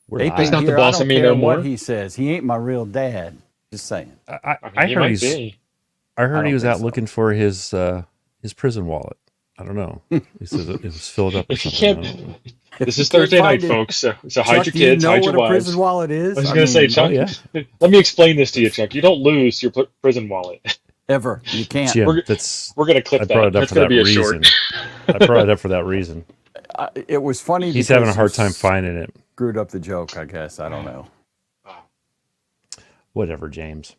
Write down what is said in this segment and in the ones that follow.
We're Ape live. ain't not the here. boss I don't of me care no what more. he says. He ain't my real dad. Just saying. I He heard might he's. be. I heard he don't was think out so. looking for his prison wallet. I don't know. He says it was filled up or If you something. I can't, don't know. If this you is can't Thursday night, find it, folks. So hide Chuck, your do you kids, know hide your what a prison wives. wallet I is? was I gonna say, mean, Oh Chuck. yeah, Let me explain this to you, Chuck. You don't lose your prison wallet. ever. You can't. Jim. We're That's. we're gonna I clip brought that. it up That's for gonna that be a short. reason. I brought it up for that reason. It was funny He's having a because you hard time finding it. screwed up the joke, I guess. I don't know. Whatever, James.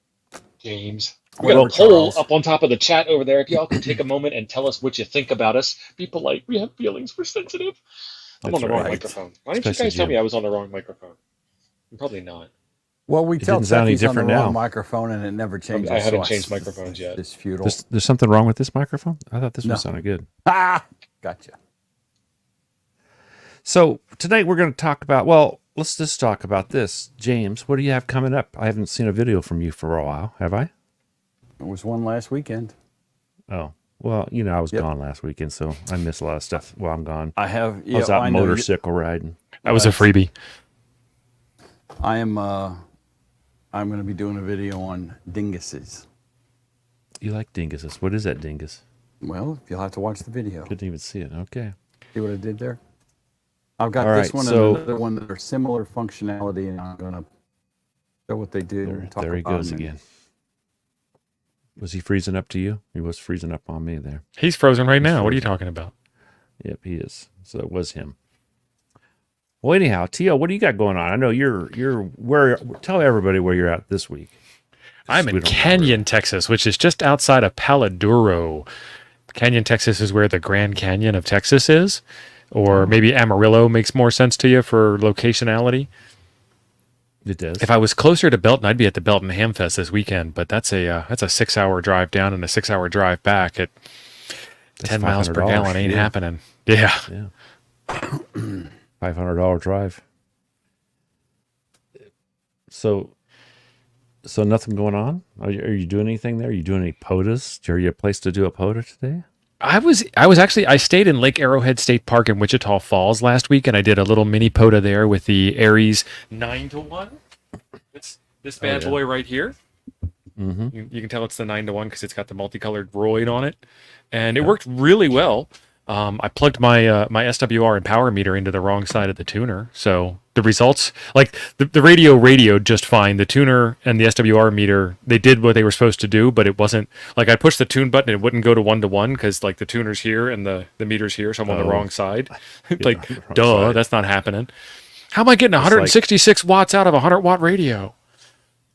James. We got Whatever, a poll Charles. up on top of the chat over there. If y'all could take a moment and tell us what you think about us. Be polite. We have feelings. We're sensitive. I'm on That's the wrong right. microphone. Why didn't you Especially guys tell Jim. me I was on the wrong microphone? I'm probably not. Well, we It tell didn't sound any Chuck he's on the different wrong now. microphone, and it never changes. I haven't so changed microphones yet. It's futile. There's something wrong with this microphone. I thought this No. one sounded good. Ah, gotcha. So tonight we're going to talk about. Well, let's just talk about this, James. What do you have coming up? I haven't seen a video from you for a while. Have I? It was one last weekend. Oh, well, I was Yep. gone last weekend, so I missed a lot of stuff while I'm gone. I have. I was out I know. motorcycle riding. That was a freebie. I am. I'm going to be doing a video on dinguses. You like dinguses? What is that dingus? Well, you'll have to watch the video. Couldn't even see it. Okay. See what I did there? I've got All this right, one so- and another one that are similar functionality, and I'm going to show what they do. and talk There he about goes them. again. Was he freezing up to you? He was freezing up on me there. He's frozen right now. What are you talking about? Yep, he is. So it was him. Well, anyhow, Tio, what do you got going on? I know you're where. Tell everybody where you're at this week. I'm We in don't know Canyon, Texas, which is just outside of Paladuro. Canyon, Texas is where the Grand Canyon of Texas is. Or maybe Amarillo makes more sense to you for locationality. It does. If I was closer to Belton, I'd be at the Belton Ham Fest this weekend. But that's a 6-hour drive down and a 6-hour drive back at 10 miles per $500. gallon. Ain't Yeah. happening. Yeah. Yeah. $500 drive. So nothing going on? Are you doing anything there? Are you doing any POTAs? Are you a place to do a POTA today? I stayed in Lake Arrowhead State Park in Wichita Falls last week, and I did a little mini POTA there with the Aries 9-to-1. This bad yeah. boy right here. Mm-hmm. You can tell it's the 9-to-1 because it's got the multicolored roid on it, and it worked really well. I plugged my my SWR and power meter into the wrong side of the tuner, so the results, like the radio radioed just fine. The tuner and the SWR meter, they did what they were supposed to do, but it wasn't like I pushed the tune button and it wouldn't go to 1-to-1 because like the tuner's here and the meter's here, so I'm on the wrong side. Like, the wrong duh, side. that's not happening. How am I getting like- 166 watts out of a 100-watt radio?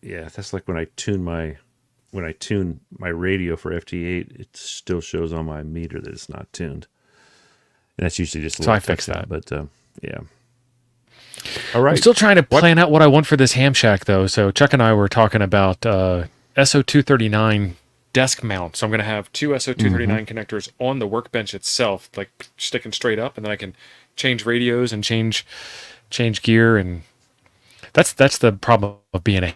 Yeah, that's like when I tune my radio for FT8, it still shows on my meter that it's not tuned. And that's usually just a So I little fixed touch-up, that. But yeah. All right. I'm still trying to plan out what I want for this ham shack, though. So Chuck and I were talking about SO239 desk mount. So I'm going to have two SO239 connectors on the workbench itself, like sticking straight up, and then I can change radios and change gear. And that's the problem of being a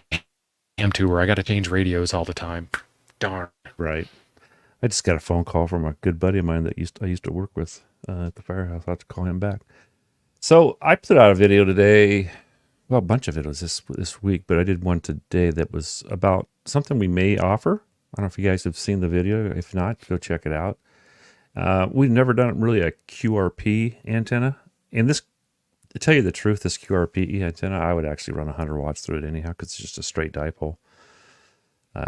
ham tuber. I got to change radios all the time. Darn. Right. I just got a phone call from a good buddy of mine that I used to work with at the firehouse. I'll have to call him back. So I put out a video today, well, a bunch of videos this week, but I did one today that was about something we may offer. I don't know if you guys have seen the video. If not, go check it out. We've never done really a QRP antenna. And this, to tell you the truth, this QRP antenna, I would actually run 100 watts through it anyhow because it's just a straight dipole.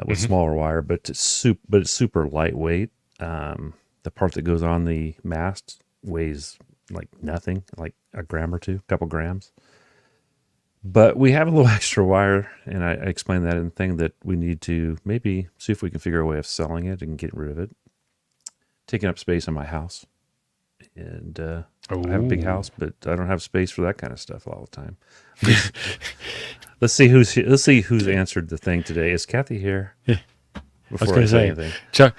With smaller wire, but it's super lightweight. The part that goes on the mast weighs like nothing, like a gram or two, a couple grams. But we have a little extra wire, and I explained that in the thing that we need to maybe see if we can figure a way of selling it and getting rid of it. Taking up space in my house. And I have a big house, but I don't have space for that kind of stuff all the time. Let's see who's answered the thing today. Is Kathy here? Yeah. Before I was say going to anything. say,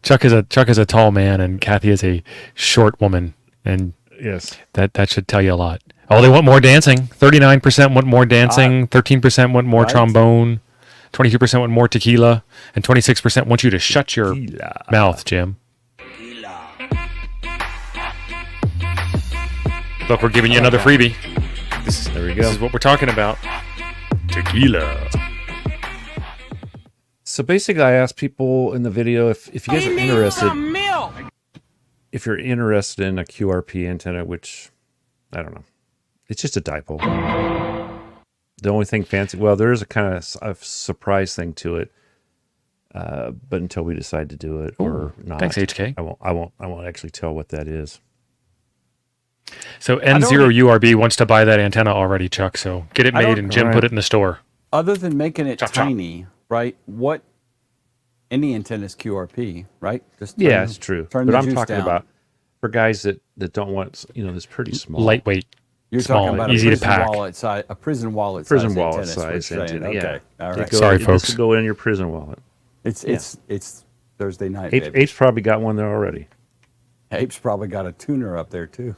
Chuck is a tall man, and Kathy is a short woman, and Yes. that should tell you a lot. Oh, they want more dancing. 39% want more dancing. 13% want more Right. trombone. 22% want more tequila, and 26% want you to shut your mouth, Jim. Look, we're giving you another freebie. There we This go. is what we're talking about. Tequila. So basically, I asked people in the video if you guys are interested. If you're interested in a QRP antenna, which I don't know, it's just a dipole. The only thing fancy, well, there is a kind of a surprise thing to it, but until we decide to do it or not, Thanks, HK. I won't actually tell what that is. So N0URB wants to buy that antenna already, Chuck. So get it made and Jim put it in the store. Other than making it Chop. tiny, right? What? Any antenna is QRP, right? Just Yeah, it's true. Turn But the I'm juice talking down. about for guys that don't want, this pretty small. Lightweight. You're small, talking about easy a to prison pack. wallet size, a prison wallet Prison size wallet antenna. is what size you're saying. antenna. Okay, Yeah. all right. Sorry, This folks. will go in your prison wallet. It's Thursday night. baby. Ape's probably got one there already. Ape's probably got a tuner up there too.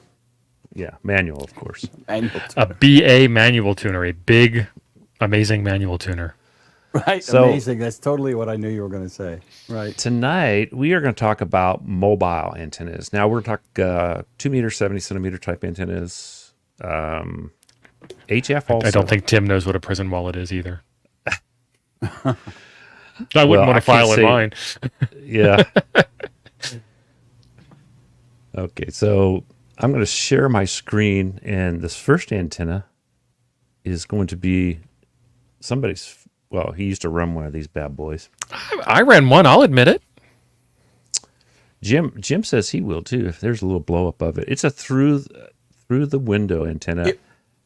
Yeah, manual, of course. Manual A tuner. BA manual tuner, a big, amazing manual tuner. Right, So- amazing. That's totally what I knew you were going to say. Right. Tonight, we are going to talk about mobile antennas. Now, we're talking 2 meter, 70 centimeter type antennas. HF also. I don't think Tim knows what a prison wallet is either. I wouldn't Well, want I to file can't in say- mine. Yeah. Okay, so I'm going to share my screen, and this first antenna is going to be somebody's. Well, he used to run one of these bad boys. I ran one, I'll admit it. Jim says he will too. If there's a little blow up of it, it's a through the window antenna.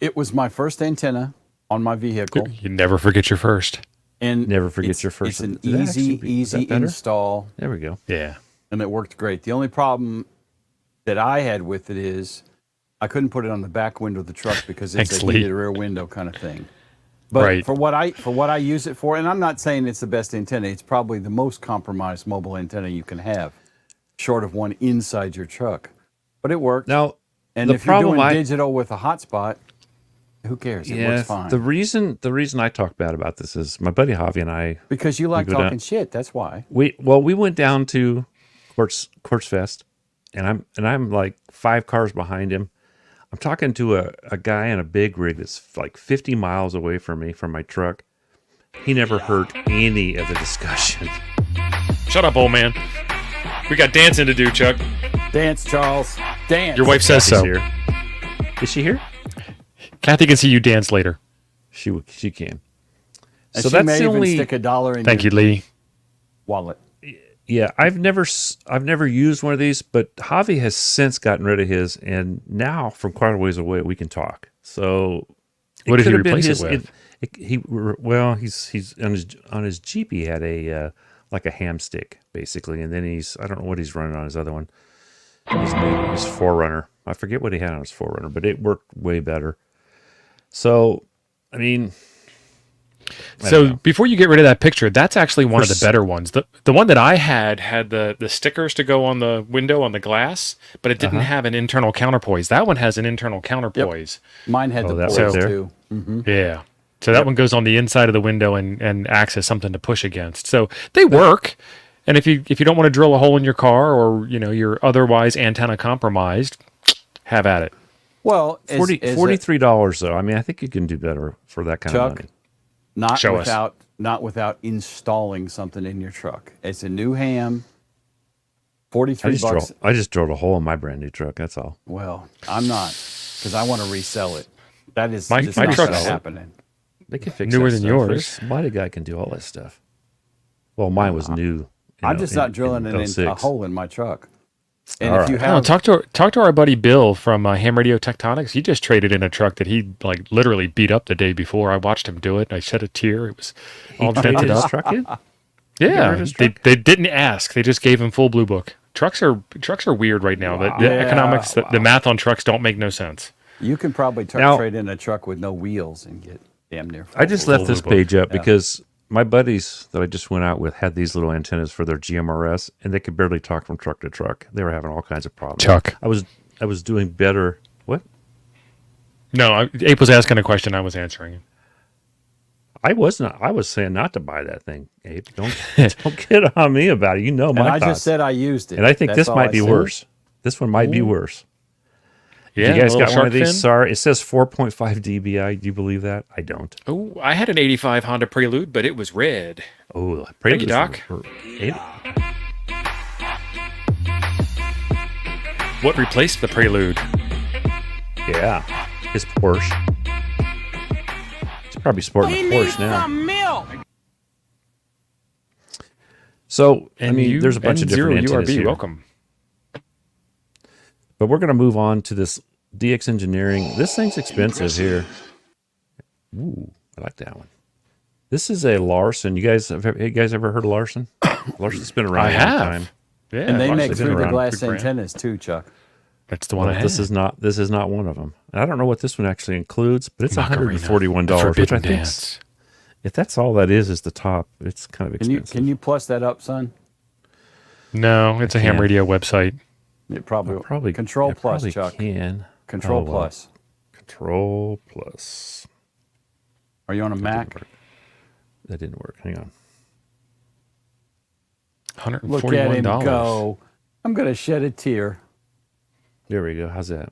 It was my first antenna on my vehicle. You never forget your first. And Never forget it's- your first. It's an Did that actually easy is that better? install, There we go. Yeah. and it worked great. The only problem that I had with it is I couldn't put it on the back window of the truck because it's Thanks, a Lee. heated rear window kind of thing. But Right. for what I use it for, and I'm not saying it's the best antenna, it's probably the most compromised mobile antenna you can have, short of one inside your truck. But it worked. Now, and the if you're problem doing I- digital with a hotspot, who cares? It works fine. the reason I talk bad about this is my buddy Javi and I. Because you like go down- talking shit. That's why. We went down to Quartz Fest, and I'm like 5 cars behind him. I'm talking to a guy in a big rig that's like 50 miles away from me from my truck. He never heard any of the discussion. Shut up, old man. We got dancing to do, Chuck. Dance, Charles. Dance. Your wife says Kathy's so. here. Is she here? Kathy can see you dance later. She can. And So she that's may the even only. stick $1 in Thank you, your Lee. wallet. Yeah, I've never used one of these, but Javi has since gotten rid of his, and now from quite a ways away we can talk. So, What did he could have been replace it his- with? He's on his Jeep. He had a like a ham stick basically, and then I don't know what he's running on his other one. His Forerunner. I forget what he had on his Forerunner, but it worked way better. So, I mean. I don't So know. before you get rid of that picture, that's actually one of the s- better ones. The one that I had the stickers to go on the window on the glass, but it didn't have an internal counterpoise. That one has an internal counterpoise. Mine had the that ports was there? too. Yeah. So that one goes on the inside of the window and acts as something to push against. So they work. And if you don't want to drill a hole in your car or you're otherwise antenna compromised, have at it. Well, as $43 though. I mean, I think you can do better for that kind of Chuck, money. not Show us. without installing something in your truck. It's a new ham. I $43. just drilled a hole in my brand new truck. That's all. Well, I'm not, because I want to resell it. That is My just not truck's- happening. They can fix Newer that than stuff. yours. There's- Mighty guy can do all that stuff. Well, mine was new. I'm just not drilling a 06. hole in my truck. And All if you right. Oh, have, talk to our buddy Bill from Ham Radio Tectonics. He just traded in a truck that he like literally beat up the day before. I watched him do it. I shed a tear. It was all Traded dented his up. truck in? Yeah, rid of his they didn't ask. They just gave him full blue book. Trucks are weird right now. The Yeah, economics, the math on trucks don't make no sense. you can probably Now- trade in a truck with no wheels and get damn near. I just full left this blue book. page up because my buddies that I just went out with had these little antennas for their GMRS, and they could barely talk from truck to truck. They were having all kinds of problems. Chuck. I was doing better. What? No, Ape was asking a question. I was answering it. I was saying not to buy that thing, Abe. Don't get on me about it. You know my And I thoughts. just said I used it. And I think That's this all might I be said. worse. This one might be worse. Yeah, you guys the got little one of shark these? fin. Sorry, it says 4.5 dBi. Do you believe that? I don't. Oh, I had an 85 Honda Prelude, but it was red. Oh, Thank you, Doc. What replaced the Prelude? Yeah, his Porsche. He's probably sporting a Porsche now. So, I mean, there's a bunch of different antennas URB, here. welcome. But we're going to move on to this DX Engineering. This thing's expensive here. Ooh, I like that one. This is a Larson. You guys ever heard of Larson? Larson's been around a long time. Yeah, And they Larson's make been through the around. glass Good brand. antennas too, Chuck. That's the one I had. This is not one of them. And I don't know what this one actually includes, but it's Macarena. $141, The which I Forbidden think, Dance. if that's all that is the top, it's kind of Can expensive. you plus that up, son? No, it's a ham can't. radio website. It probably Probably Control I Plus, probably Chuck. can. Control Oh, well. Plus. Control Plus. Are you on a Mac? That didn't work. Hang on. Look at him $141. go. I'm going to shed a tear. There we go. How's that?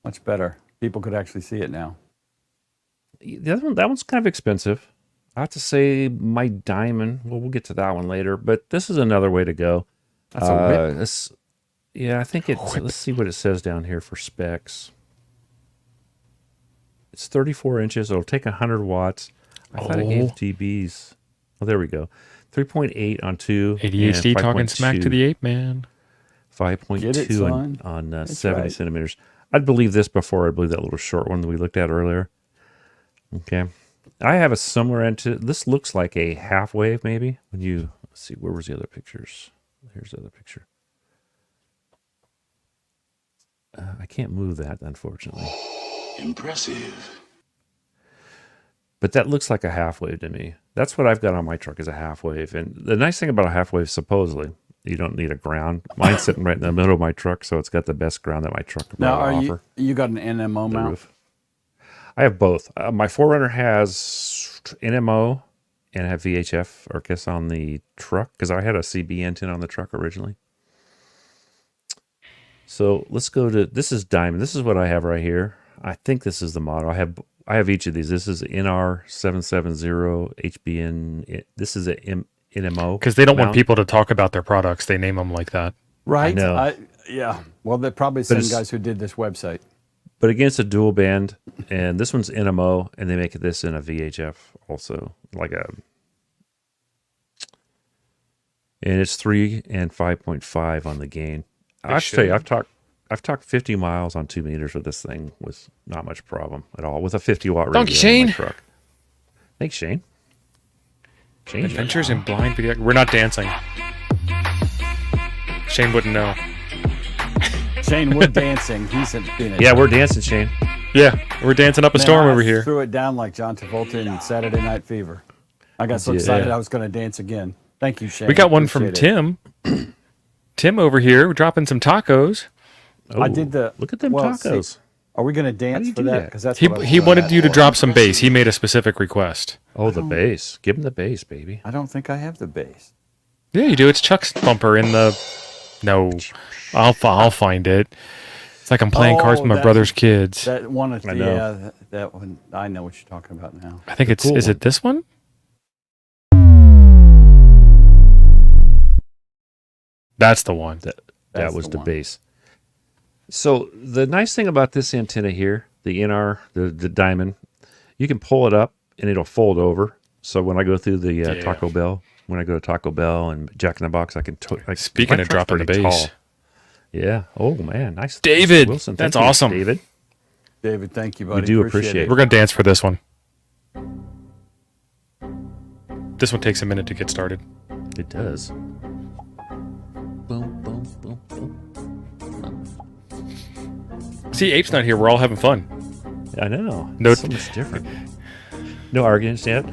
Much better. People could actually see it now. The other one, that one's kind of expensive. I have to say, my Diamond. Well, we'll get to that one later. But this is another way to go. That's a whip. Yeah, I think it's. Let's see what it says down here for specs. It's 34 inches. It'll take 100 watts. I thought it gave dBs. Oh, there we go. 3.8 on 2. ADHD and talking smack to 5.2. the ape man. 5.2 Get it, son? on 7 right. centimeters. I'd believe this before I believe that little short one that we looked at earlier. Okay. I have a similar antenna. This looks like a half wave, maybe. When you, let's see, where was the other pictures? Here's the other picture. I can't move that, unfortunately. Impressive. But that looks like a half wave to me. That's what I've got on my truck is a half wave. And the nice thing about a half wave, supposedly, you don't need a ground. Mine's sitting right in the middle of my truck, so it's got the best ground that my truck can Now, offer. you got an NMO The mount? roof. I have both. My 4Runner has NMO and I have VHF, or I guess on the truck, because I had a CB antenna on the truck originally. So let's go to, this is Diamond. This is what I have right here. I think this is the model. I have each of these. This is NR770 HBN. This is a NMO. Because they don't want mount. people to talk about their products. They name them like that. Right? know. Yeah. Well, they're probably the same it's- guys who did this website. But against a dual band, and this one's NMO, and they make this in a VHF also, and it's 3 and 5.5 on the gain. I have to tell you, I've talked 50 miles on 2 meters with this thing with not much problem at all with a 50-watt radio Thank you, in Shane. my truck. Thanks, Shane. Adventures in Blind Video. We're not dancing. Shane wouldn't know. Shane Wood dancing. He's being a Yeah, we're dancing, Shane. Yeah, we're dancing up a storm Man, I over here. Threw it down like John Travolta in Saturday Night Fever. I got so Yeah. excited I was going to dance again. Thank you, Shane. We got one from Appreciate it. Tim. Tim over here dropping some tacos. Oh, I did the. look at them well, see, tacos. are we going to dance you for do that? that? Because that's He what I was he doing wanted that you to for. drop some bass. He made a specific request. Oh, the bass. Give him the bass, baby. I don't think I have the bass. Yeah, you do. It's Chuck's bumper in the. No, I'll find it. It's like I'm playing cards Oh, with my that- brother's kids. That one. I know. Yeah, that one. I know what you're talking about now. I think it's. cool Is one. it this one? That's the one. That That's was the the one. base. So the nice thing about this antenna here, the NR, the Diamond, you can pull it up and it'll fold over. So when I go through the Yeah. Taco Bell, when I go to Taco Bell and Jack in the Box, I can. Speaking my of truck's dropping the pretty bass. tall. Yeah. Oh man, nice. David, Wilson, that's thank you, awesome. David. David, thank you, buddy. do appreciate it. We're gonna dance for this one. This one takes a minute to get started. It does. Boom, boom, boom, boom. See, Ape's not here. We're all having fun. I know. No- It's so much different. No arguments yet.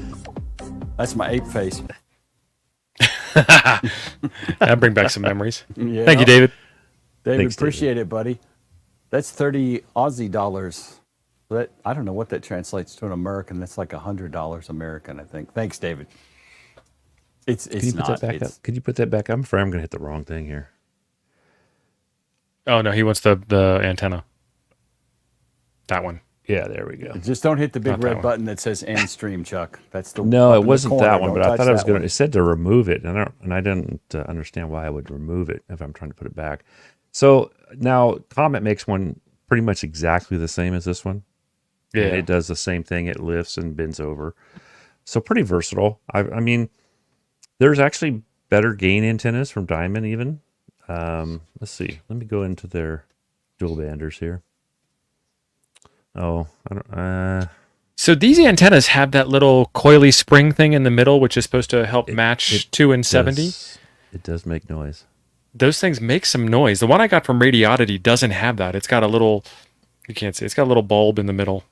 That's my ape face. That bring back some memories. Yeah. Thank you, David. David, Thanks, David. appreciate it, buddy. That's 30 Aussie dollars. That I don't know what that translates to in American. That's like $100 American, I think. Thanks, David. It's Can you put not. that back up? Could you put that back up? I'm afraid I'm going to hit the wrong thing here. Oh no, he wants the antenna. That one. Yeah, there we go. Just don't hit the big Not that red one. button that says end stream, Chuck. That's the No, up it in the wasn't corner. that one, Don't but I touch thought I was that going to, one. it said to remove it, and I didn't understand why I would remove it if I'm trying to put it back. So now Comet makes one pretty much exactly the same as this one. Yeah. And it does the same thing. It lifts and bends over. So pretty versatile. I mean, there's actually better gain antennas from Diamond even. Let's see. Let me go into their dual banders here. Oh, I don't. So these antennas have that little coily spring thing in the middle, which is supposed to help match 2 and 70. It does make noise. Those things make some noise. The one I got from Radioddity doesn't have that. It's got a little, you can't see, it's got a little bulb in the middle.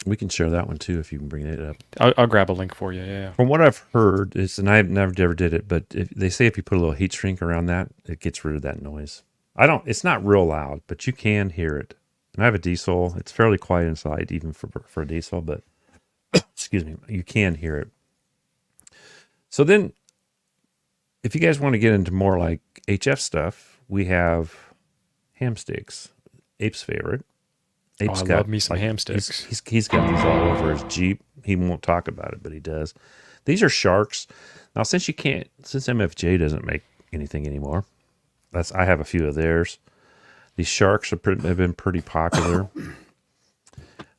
We can share that one too if you can bring it up. I'll grab a link for you. Yeah. From what I've heard, and I've never ever did it, but they say if you put a little heat shrink around that, it gets rid of that noise. It's not real loud, but you can hear it. And I have a diesel. It's fairly quiet inside, even for a diesel, but excuse me, you can hear it. So then, if you guys want to get into more like HF stuff, we have ham sticks. Ape's favorite. Ape's I love me some ham sticks. He's got these all over his Jeep. He won't talk about it, but he does. These are Sharks. Now, since MFJ doesn't make anything anymore, I have a few of theirs. These Sharks have been pretty popular.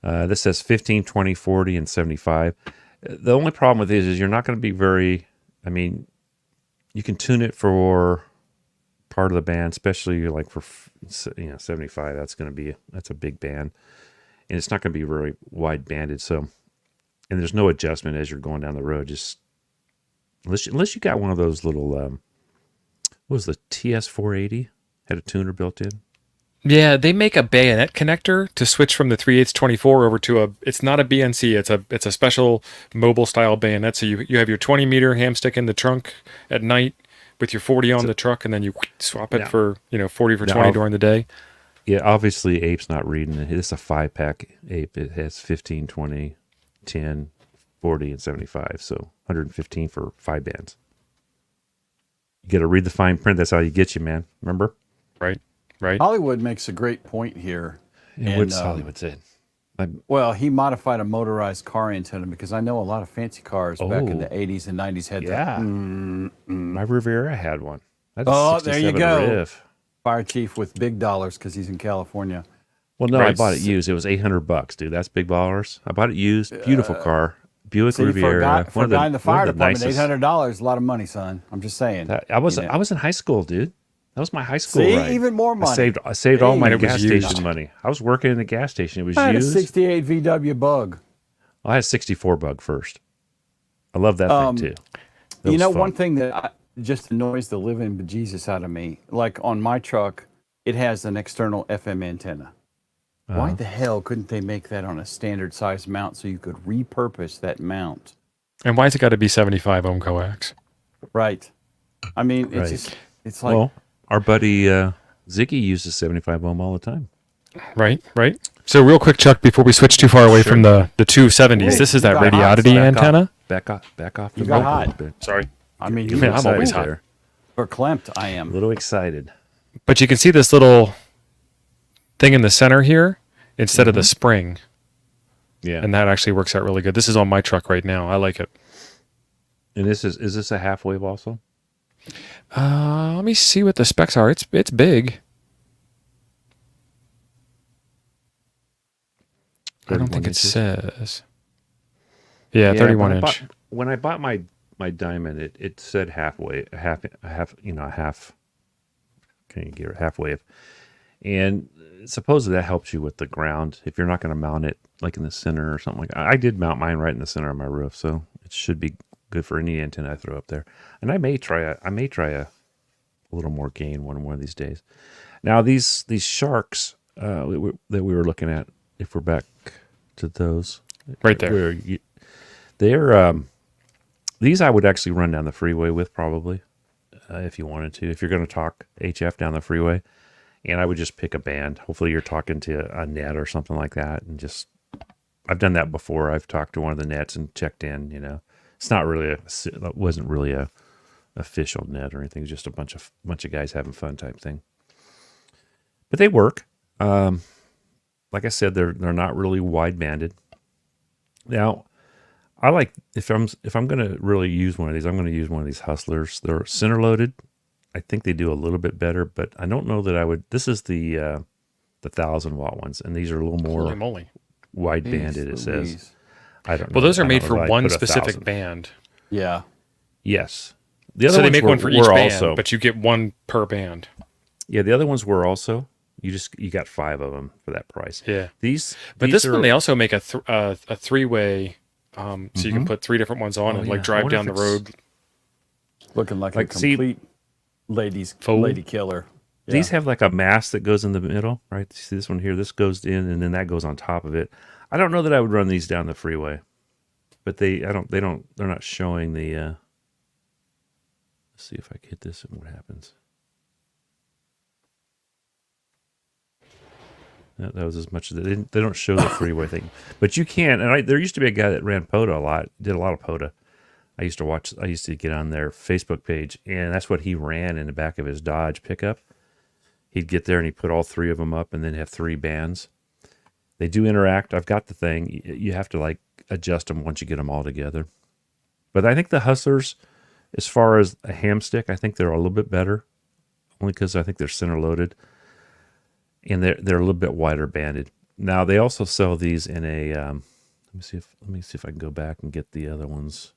This says 15, 20, 40, and 75. The only problem with these is you're not going to be very, you can tune it for part of the band, especially like for 75. That's a big band, and it's not going to be very wide banded. So, and there's no adjustment as you're going down the road. Just unless you got one of those little, what was the TS480 had a tuner built in. Yeah, they make a bayonet connector to switch from the 3/8-24 over to it's not a BNC, it's a special mobile style bayonet. So you have your 20 meter ham stick in the trunk at night with your 40 on the truck, and then you swap it for 40 for 20 during the day. Yeah, obviously Ape's not reading it. It's a 5-pack Ape. It has 15, 20, 10, 40, and 75. So 115 for 5 bands. You got to read the fine print. That's how you get you, man. Remember? Right. Hollywood makes a great point here. And what's Hollywood said? Well, he modified a motorized car antenna because I know a lot of fancy cars back in the 80s and 90s had that. My Riviera had one. There you go. Riv. Fire chief with big dollars because he's in California. Well, no, I Right. bought it used. It was $800, dude. That's big dollars. I bought it used. Beautiful car. Buick See, Riviera. for a guy in the fire department, nicest. $800 is a lot of money, son. I'm just saying. I was in high school, dude. That was my high school See, ride. even more money. I saved all my And it was gas used. station money. I was working in the gas station. It was I had a used. 68 VW Bug. I had a 64 bug first. I love that thing too. That was fun. One thing that just annoys the living bejesus out of me, like on my truck, it has an external FM antenna. Why the hell couldn't they make that on a standard size mount so you could repurpose that mount? And why's it got to be 75 ohm coax? Right. I mean, Right. it's like, Well, our buddy Ziggy uses 75 ohm all the time. Right. So real quick, Chuck, before we switch too far away from the 270s, this is that You got hot, Radioddity so antenna. Back off the You got mic a hot. little bit. Sorry. I mean, You're I'm always hot. there. verklempt I A am. little excited. But you can see this little thing in the center here instead of the spring, Yeah. and that actually works out really good. This is on my truck right now. I like it. And is this a half wave also? Let me see what the specs are. It's big. I don't 31 think it inches? says. Yeah, Yeah, 31 inch. When I bought my Diamond, it said half wave, a half. Can you get a half wave? And supposedly that helps you with the ground if you're not going to mount it like in the center or something like that. I did mount mine right in the center of my roof, so it should be good for any antenna I throw up there. And I may try a little more gain one of these days. Now these Sharks that we were looking at, if we're back to those Right there. They're these I would actually run down the freeway with probably if you wanted to. If you're going to talk HF down the freeway, and I would just pick a band. Hopefully you're talking to a net or something like that, and just I've done that before. I've talked to one of the nets and checked in. It's not really it wasn't really a official net or anything. It was just a bunch of guys having fun type thing. But they work. like I said, they're not really wide banded. Now, I like if I'm gonna really use one of these, I'm gonna use one of these Hustlers. They're center loaded. I think they do a little bit better, but I don't know that I would. This is the 1,000 watt ones, and these are a little Holy more moly. wide Jeez banded. It says. Louise. I don't know. Well, those are I don't made know for that I'd one put specific 1,000. band. Yeah. Yes. The other So they ones make one for each were band, also, but you get one per band. yeah, the other ones were also. You got 5 of them for that price. Yeah. These, But these this one, they also make a three-way, so you can Mhm. put 3 different ones on Oh, and yeah. like I drive wonder down the if it's- road. Looking like Like, a see- complete Fool. lady killer. Yeah. These have like a mast that goes in the middle, right? See this one here? This goes in, and then that goes on top of it. I don't know that I would run these down the freeway, but they're not showing the. Let's see if I hit this and what happens. That was as much as they don't show the freeway thing, but you can. And there used to be a guy that ran POTA a lot, did a lot of POTA. I used to get on their Facebook page, and that's what he ran in the back of his Dodge pickup. He'd get there and he'd put all 3 of them up and then have 3 bands. They do interact. I've got the thing. You have to like adjust them once you get them all together. But I think the Hustlers, as far as a ham stick, I think they're a little bit better, only because I think they're center loaded, and they're a little bit wider banded. Now they also sell these in a. Let me see if I can go back and get the other ones.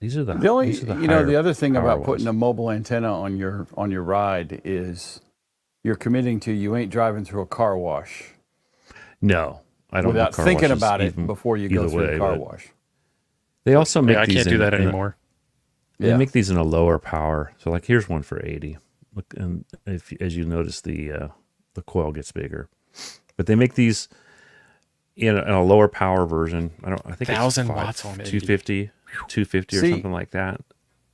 These are the only, these are the you know, the higher other thing power about putting ones. a mobile antenna on your ride is you're committing to you ain't driving through a car wash No, I don't. do without car thinking washes about it even- before you go either through way, the car but wash. They also make Yeah, I these can't do that in a- anymore. They Yeah. make these in a lower power. So like here's one for 80. Look, and if as you notice the coil gets bigger. But they make these in a lower power version. I think 1,000 it's watts on 250, 250 or See, something like that.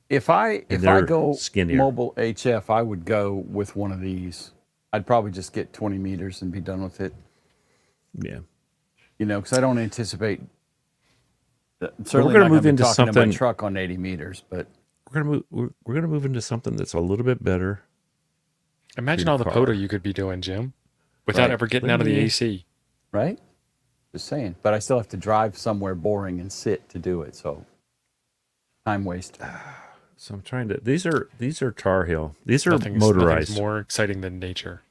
If I they're go skinnier. mobile HF, I would go with one of these. I'd probably just get 20 meters and be done with it. Yeah. You know, because I don't anticipate. Certainly gonna not going move to be into talking to something- my truck on 80 meters, but We're gonna move into something that's a little bit better. Imagine Your all the car. POTA you could be doing, Jim, without Right. ever getting out of the Maybe. AC. right? Just saying. But I still have to drive somewhere boring and sit to do it. So time waste. So I'm trying to. These are Tar Heel. These are Nothing's motorized. more exciting than nature.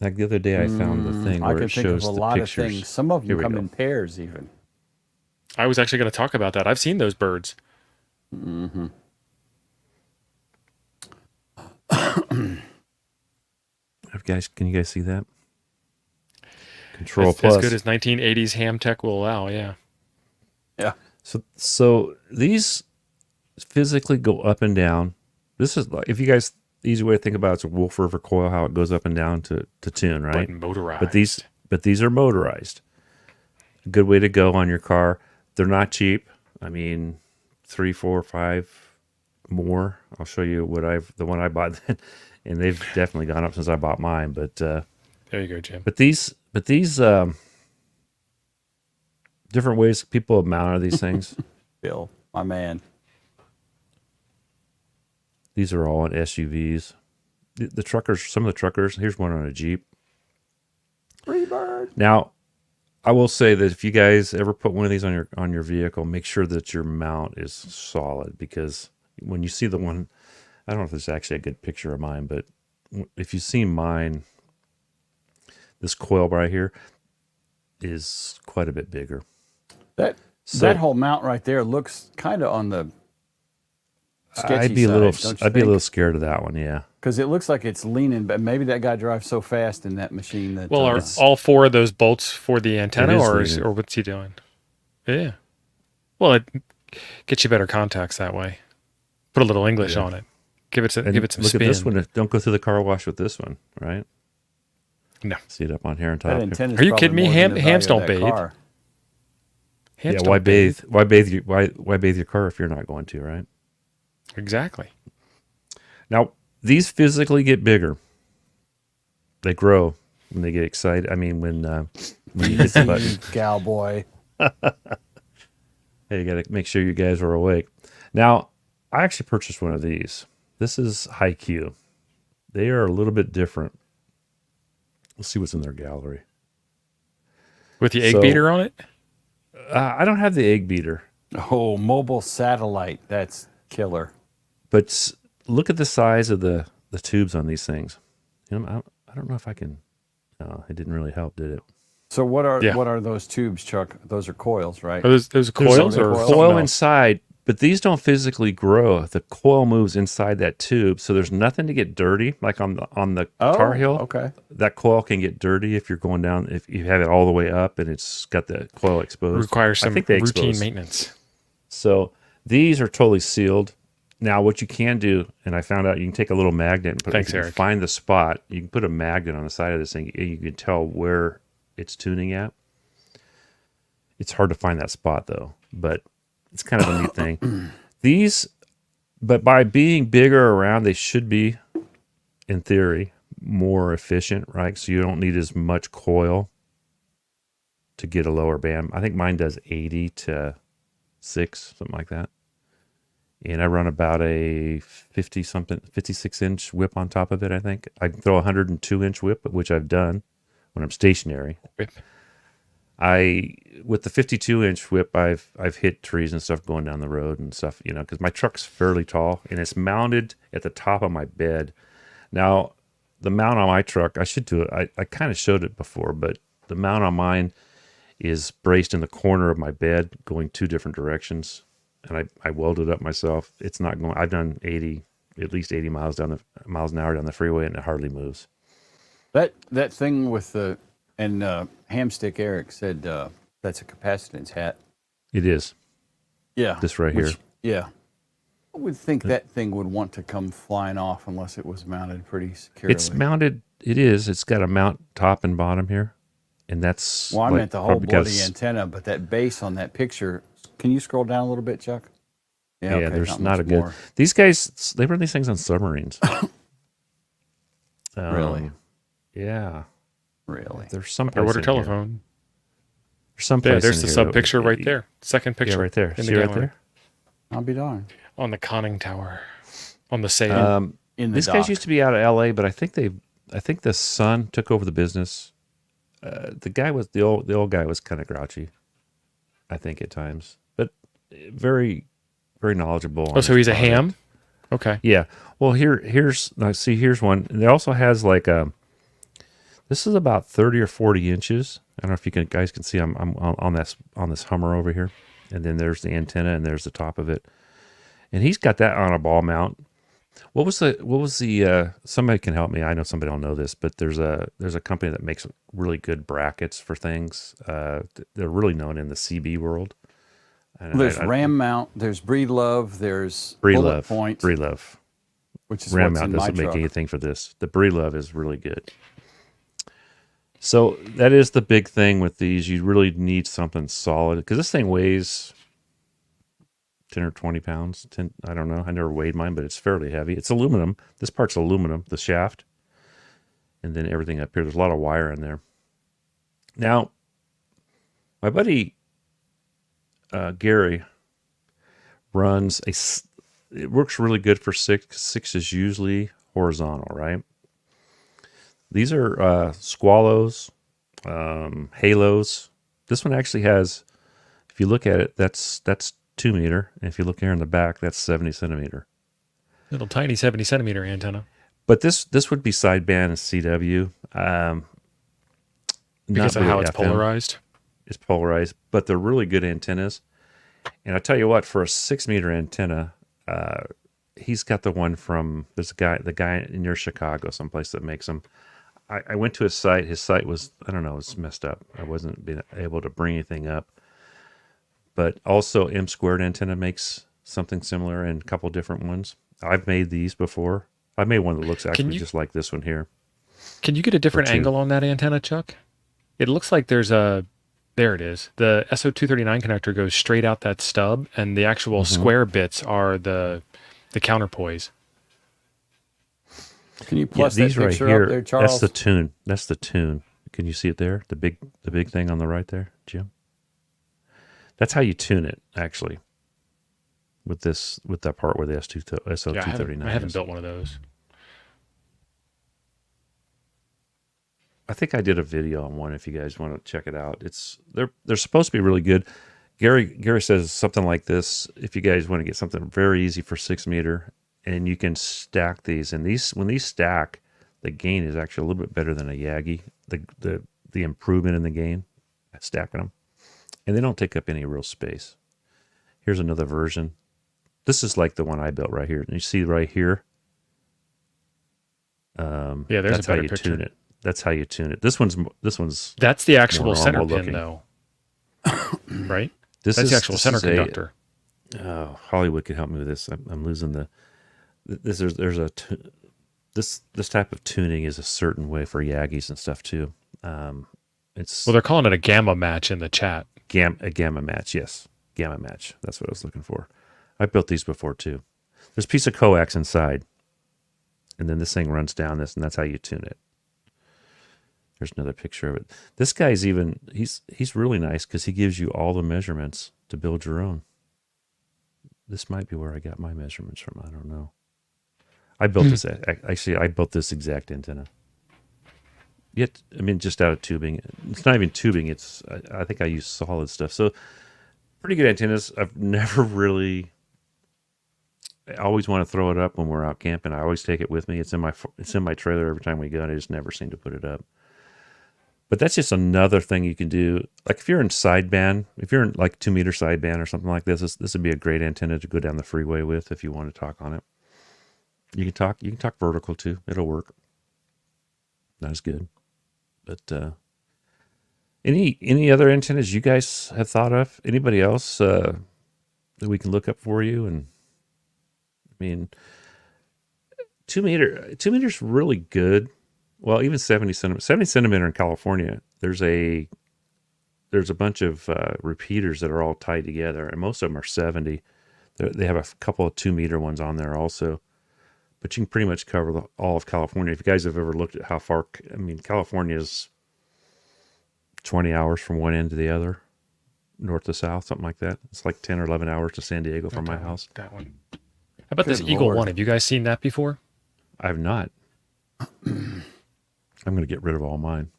Like the other day, I found the thing I where can it think of shows a the lot pictures. of things. Some of Here them we come go. in pairs even. I was actually going to talk about that. I've seen those birds. Guys, can you guys see that? Control As plus. good as 1980s ham tech will allow, yeah. Yeah. So these physically go up and down. This is like, if you guys, the easy way to think about it's a Wolf River coil, how it goes up and down to tune, right? But motorized. But these are motorized. A good way to go on your car. They're not cheap. I mean, 3, 4, 5 more. I'll show you the one I bought, and they've definitely gone up since I bought mine. But There you go, Jim. these different ways people have mounted these things. Bill, my man. These are all on SUVs. The truckers, some of the truckers, here's one on a Jeep. Freebird. Now, I will say that if you guys ever put one of these on your vehicle, make sure that your mount is solid, because when you see the one, I don't know if there's actually a good picture of mine, but if you see mine, this coil right here is quite a bit bigger. That whole mount right there looks kind of on the sketchy I'd be side, a little scared of that one, yeah. because it looks like it's leaning, but maybe that guy drives so fast in that machine that. Well, are all 4 of those bolts for the antenna, is leaning. or what's he doing? Yeah. Well, it gets you better contacts that way. Put a little English on it. Give it some And some look spin. at this one. Don't go through the car wash with this one, right? No. See it up on here on top. that here. antenna's Are you probably kidding me? more than the Hams value don't of that bathe. car. Hams Yeah, don't why bathe? Why bathe your car if you're not going to, right? Exactly. Now, these physically get bigger. They grow when they get excited. I mean, when you hit the button. Cowboy. Hey, you got to make sure you guys are awake. Now, I actually purchased one of these. This is High Q. They are a little bit different. Let's see what's in their gallery. With the egg So- beater on it? I don't have the egg beater, Oh, mobile satellite. That's killer. but look at the size of the tubes on these things. You know, I don't know if I can. No, it didn't really help, did it? So what Yeah. are those tubes, Chuck? Those are coils, right? Are those coils a or coil something Coil else? inside, but these don't physically grow. The coil moves inside that tube, so there's nothing to get dirty. Like on the Tar Heel, Okay. that coil can get dirty if you're going down. If you have it all the way up and it's got the coil exposed, Requires I some think they routine expose. maintenance. So these are totally sealed. Now, what you can do, and I found out, you can take a little magnet and Thanks, if you Eric. find the spot. You can put a magnet on the side of this thing, and you can tell where it's tuning at. It's hard to find that spot though, but it's kind of a neat thing. These, but by being bigger around, they should be, in theory, more efficient, right? So you don't need as much coil to get a lower band. I think mine does 80 to 6, something like that. And I run about a 56-inch whip on top of it, I think. I can throw a 102-inch whip, which I've done when I'm stationary. Whip. With the 52-inch whip, I've hit trees and stuff going down the road and stuff, you know, because my truck's fairly tall and it's mounted at the top of my bed. Now, the mount on my truck, I should do it. I kind of showed it before, but the mount on mine is braced in the corner of my bed, going 2 different directions, and I welded up myself. It's not going. I've done at least 80 miles an hour down the freeway, and it hardly moves. That thing with the Hamstick Eric said that's a capacitance hat. It is. Yeah. This right here. Yeah. I would think that thing would want to come flying off unless it was mounted pretty securely. It's mounted. It is. It's got a mount top and bottom here, and that's. Well, I meant the whole probably bloody because- antenna, but that base on that picture. Can you scroll down a little bit, Chuck? Yeah, okay, there's not a much good. more. These guys, they run these things on submarines. Really? Yeah. Really? There's some Underwater place in here. telephone. There's some Yeah, place there's in the here sub that- picture right there. Second picture. Yeah, right there. In See the right gallery. there? I'll be darned. On the conning tower. On the sail. In the These dock. guys used to be out of LA, but I think the son took over the business. The guy was the old guy was kind of grouchy, I think at times, but very, very knowledgeable. Oh, so he's a ham? Okay. Yeah. Well, here's one. And it also has like this is about 30 or 40 inches. I don't know if guys can see. I'm on this Hummer over here, and then there's the antenna, and there's the top of it, and he's got that on a ball mount. What was the somebody can help me. I know somebody will know this, but there's a company that makes really good brackets for things. They're really known in the CB world. And There's Ram Mount, there's Breedlove, there's Bullet Point, Breedlove. which is Ram what's Mount in my doesn't make truck. anything for this. The Breedlove is really good. So that is the big thing with these. You really need something solid because this thing weighs 10 or 20 pounds. 10, I don't know. I never weighed mine, but it's fairly heavy. It's aluminum. This part's aluminum, the shaft. And then everything up here. There's a lot of wire in there. Now, my buddy Gary runs it works really good for 6. 6 is usually horizontal, right? These are squallows, halos. This one actually has, if you look at it, that's 2 meter. And if you look here in the back, that's 70 centimeter. Little tiny 70 centimeter antenna. But this would be sideband and CW. Because of not how really it's FM. polarized. It's polarized, but they're really good antennas. And I tell you what, for a 6-meter antenna, he's got the one from the guy near Chicago, someplace that makes them. I went to his site. His site was, I don't know, it was messed up. I wasn't being able to bring anything up. But also M Squared Antenna makes something similar and a couple different ones. I've made these before. I made one that looks actually just like this one here. Can you get a different Or two. angle on that antenna, Chuck? It looks like there it is. The SO239 connector goes straight out that stub, and the actual square bits are the counterpoise. Can you plus these that right picture here, up there, Charles? That's the tune. Can you see it there? The big thing on the right there, Jim? That's how you tune it, actually. With that part where the SO239 I haven't is. built one of those. I think I did a video on one. If you guys want to check it out, they're supposed to be really good. Gary says something like this. If you guys want to get something very easy for 6 meter, and you can stack these, and when these stack, the gain is actually a little bit better than a Yagi. The improvement in the gain, stacking them, and they don't take up any real space. Here's another version. This is like the one I built right here. And you see right here. Yeah, there's that's a better how you picture. tune it. That's how you tune it. This one's That's the actual more center normal pin, looking. though. Right? That's the actual center conductor. Hollywood could help me with this. I'm losing the. This type of tuning is a certain way for Yagis and stuff too. It's Well, they're calling it a gamma match in the chat. a gamma match. Yes, gamma match. That's what I was looking for. I built these before too. There's a piece of coax inside, and then this thing runs down this, and that's how you tune it. There's another picture of it. This guy's he's really nice because he gives you all the measurements to build your own. This might be where I got my measurements from. I don't know. I built this. Actually, I built this exact antenna. Yet, I mean, just out of tubing. It's not even tubing. I think I use solid stuff. So, pretty good antennas. I've never really. I always want to throw it up when we're out camping. I always take it with me. It's in my trailer every time we go, and I just never seem to put it up. But that's just another thing you can do. Like if you're in sideband, if you're in like 2 meter sideband or something like this would be a great antenna to go down the freeway with if you want to talk on it. You can talk vertical too. It'll work. Not as good. But any other antennas you guys have thought of? Anybody else that we can look up for you? And I mean, 2 meters really good. Well, even 70 centimeter in California, there's a bunch of repeaters that are all tied together, and most of them are 70. They have a couple of 2 meter ones on there also, but you can pretty much cover all of California. If you guys have ever looked at how far, I mean, California is 20 hours from one end to the other, north to south, something like that. It's like 10 or 11 hours to San Diego from my house. That one. How about Good this Eagle Lord. One? Have you guys seen that before? I have not. I'm going to get rid of all mine.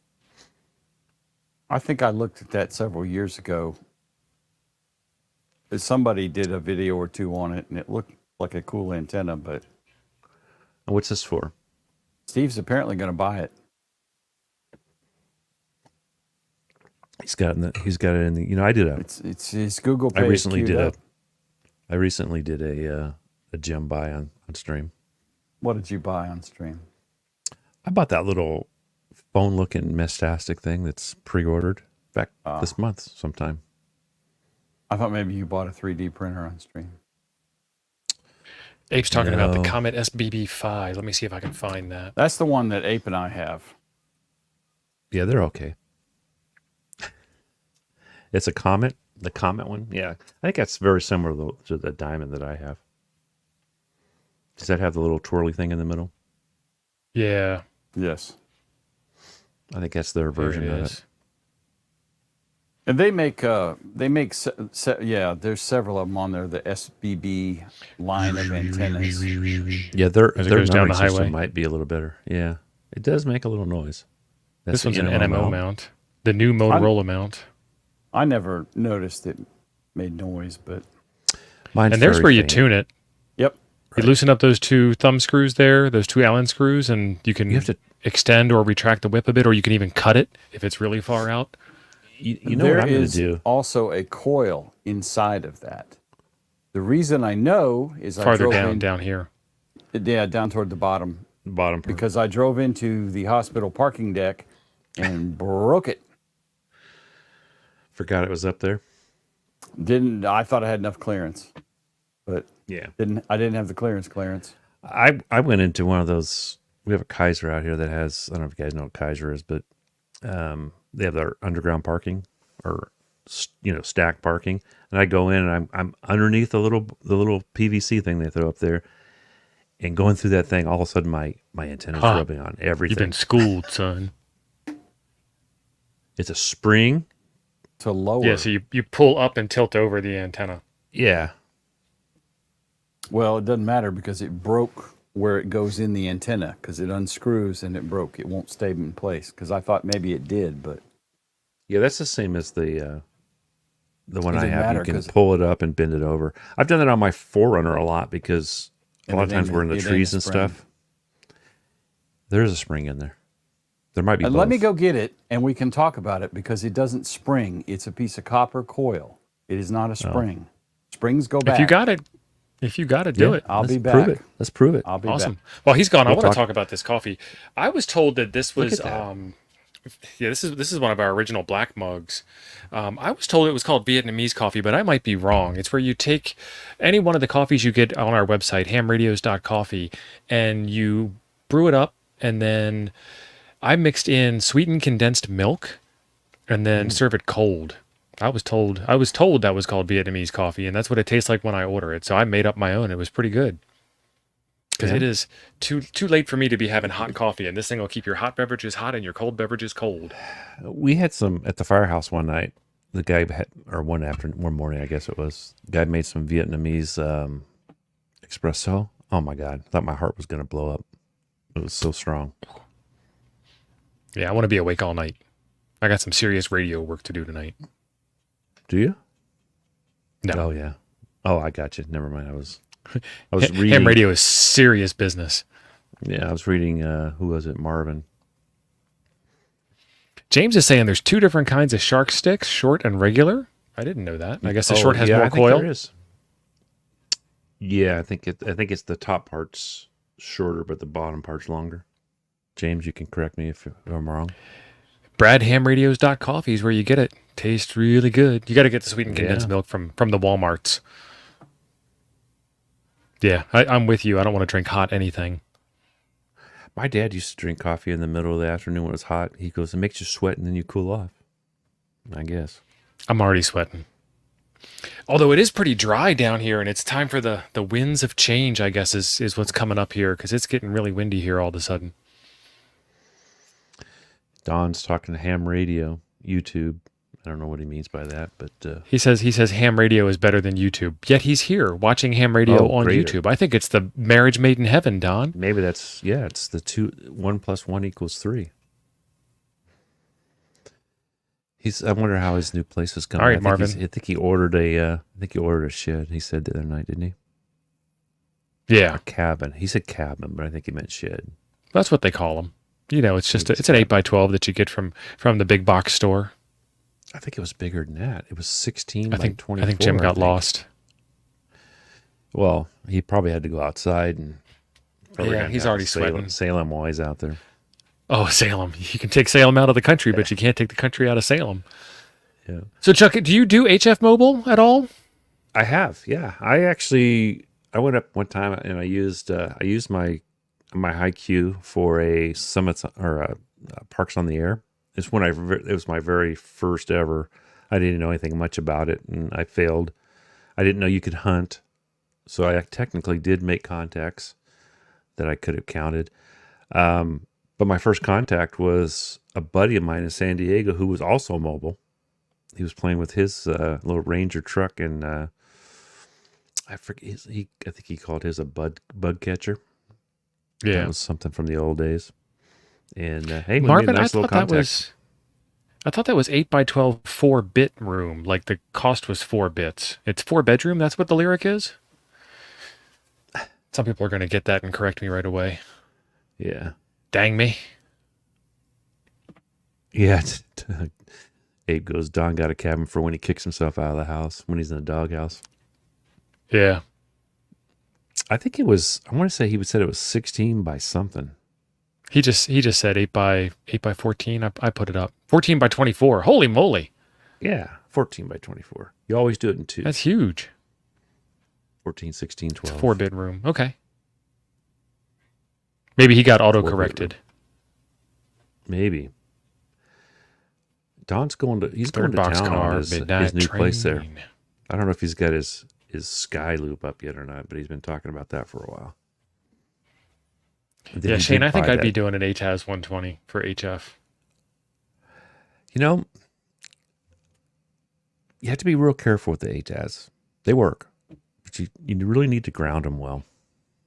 I think I looked at that several years ago. Somebody did a video or two on it, and it looked like a cool antenna, but And what's this for? Steve's apparently going to buy it. He's got it in the. I did a. It's his Google Pay. I recently is did queued a. up. I recently did a gem buy on stream. What did you buy on stream? I bought that little phone-looking Mestastic thing that's pre-ordered back this month sometime. I thought maybe you bought a 3D printer on stream. Ape's talking about the No. Comet SBB5. Let me see if I can find that. That's the one that Ape and I have. Yeah, they're okay. It's a Comet, the Comet one. Yeah, I think that's very similar to the Diamond that I have. Does that have the little twirly thing in the middle? Yeah, Yes. I think that's their there version it of is. it. And there's several of them on there, the SBB line of antennas. Yeah, their As it their goes down numbering the highway. system might be a little better. Yeah, it does make a little noise. That's This one's the an NMO mount. The new Motorola mount. I never noticed it made noise, but Mine's And there's very where you faint. tune it. yep. You loosen up those 2 thumb screws there, those 2 Allen screws, and you can You have to- extend or retract the whip a bit, or you can even cut it if it's really far out. You know There what I'm going to is do? also a coil inside of that. The reason I know is I Farther drove down here. down toward the bottom, The bottom part. because I drove into the hospital parking deck and broke it. Forgot it was up there. I thought I had enough clearance, but Yeah. I didn't have the clearance. I went into one of those. We have a Kaiser out here that has. I don't know if you guys know what Kaiser is, but they have their underground parking or stack parking, and I go in and I'm underneath the little PVC thing they throw up there, and going through that thing, all of a sudden my antenna's rubbing on everything. You've been schooled, son. It's a spring. To lower. Yeah, so you pull up and tilt over the antenna. Yeah. Well, it doesn't matter because it broke where it goes in the antenna because it unscrews and it broke. It won't stay in place because I thought maybe it did, but Yeah, that's the same as the one it I didn't have. You matter can because pull it up and bend it over. I've done that on my Forerunner a lot because a lot of times we're in the it ain't trees a and spring. stuff. There's a spring in there. There might be both. Let me go get it and we can talk about it because it doesn't spring. It's a piece of copper coil. It is not a spring. Springs go back. If you got it, do it. I'll Let's be prove back. it. Let's prove it. I'll be Awesome. back. Well, he's gone. I We'll want to talk- talk about this coffee. I was told that this Look was at that. yeah, this is one of our original black mugs. I was told it was called Vietnamese coffee, but I might be wrong. It's where you take any one of the coffees you get on our website, hamradios.coffee, and you brew it up, and then I mixed in sweetened condensed milk and then serve it cold. I was told that was called Vietnamese coffee, and that's what it tastes like when I order it. So I made up my own. It was pretty good. Because it is too late for me to be having hot coffee, and this thing will keep your hot beverages hot and your cold beverages cold. We had some at the firehouse one night. The guy had, or one morning, I guess it was. The guy made some Vietnamese espresso. Oh my God. I thought my heart was going to blow up. It was so strong. Yeah, I want to be awake all night. I got some serious radio work to do tonight. Do you? No. Oh, yeah. Oh, I got you. Never mind. I was reading. Ham radio is serious business. Yeah, I was reading, who was it? Marvin. James is saying there's two different kinds of shark sticks, short and regular. I didn't know that. I guess the short has yeah, more I think coil. there is. Yeah, I think it's the top part's shorter, but the bottom part's longer. James, you can correct me if I'm wrong. BradHamRadios.coffee is where you get it. Tastes really good. You got to get the sweetened condensed Yeah. milk from the Walmarts. Yeah, I'm with you. I don't want to drink hot anything. My dad used to drink coffee in the middle of the afternoon when it was hot. He goes, it makes you sweat and then you cool off. I guess. I'm already sweating. Although it is pretty dry down here, and it's time for the winds of change, I guess, is what's coming up here, because it's getting really windy here all of a sudden. Don's talking to ham radio, YouTube. I don't know what he means by that, but He says ham radio is better than YouTube. Yet he's here watching ham radio on greater. YouTube. I think it's the marriage made in heaven, Don. maybe it's the 1 + 1 = 3. I wonder how his new place is coming. All right, I think Marvin. I think he ordered a shed. He said the other night, didn't he? Yeah, A cabin. He said cabin, but I think he meant shed. that's what they call them. You know, it's just it's an 8x12 that you get from the big box store. I think it was bigger than that. It was 16 I by think 24. I think Jim got lost. Well, he probably had to go outside and probably Yeah, gonna he's have already to sweating. Salem while he's out there. Oh, Salem! You can take Salem out of the country, but you can't take the country out of Salem. Yeah. So, Chuck, do you do HF Mobile at all? I have, yeah. I went up one time and I used my high Q for a Summits or a Parks on the Air. It was my very first ever. I didn't know anything much about it, and I failed. I didn't know you could hunt, so I technically did make contacts that I could have counted. But my first contact was a buddy of mine in San Diego who was also mobile. He was playing with his little Ranger truck, and I forget. I think he called his a bug catcher. Yeah, That was something from the old days. And hey, we Marvin, made a nice little contact. I thought that was 8x12 4-bit room. Like the cost was 4 bits. It's 4-bedroom. That's what the lyric is. Some people are going to get that and correct me right away. Yeah, Dang me. yeah. Abe goes, Don got a cabin for when he kicks himself out of the house, when he's in the doghouse. Yeah. I think it was. I want to say he said it was 16 by something. He just said 8x14. I put it up. 14x24. Holy moly. Yeah, 14 by 24. You always do it in two. That's huge. 14, 16, 12. 4-bit room. Okay. Maybe he got auto corrected. Maybe. Don's he's Third going to box town car, on his midnight new train. place there. I don't know if he's got his sky loop up yet or not, but he's been talking about that for a while. And then Yeah, he Shane, did I think buy I'd be that- doing an HAS 120 for HF. You know, you have to be real careful with the HAs. They work, but you really need to ground them well.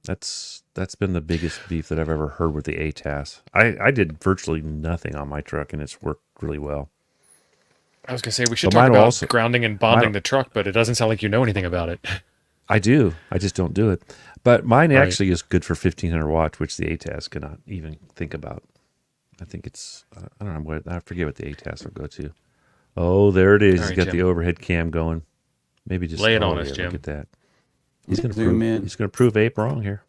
That's been the biggest beef that I've ever heard with the ATAS. I did virtually nothing on my truck, and it's worked really well. I was gonna say we should But talk mine will about also grounding and mine bonding the truck, but it doesn't sound like you know anything about it. I do. I just don't do it. But mine Right. actually is good for 1500 watts, which the ATAS cannot even think about. I think it's I don't know what I forget what the ATAS will go to. Oh, there it is. All He's right, got Jim. the overhead cam going. Maybe just Lay it oh on us, yeah, Jim. look at that. He's gonna Zoom prove in. he's gonna prove Ape wrong here.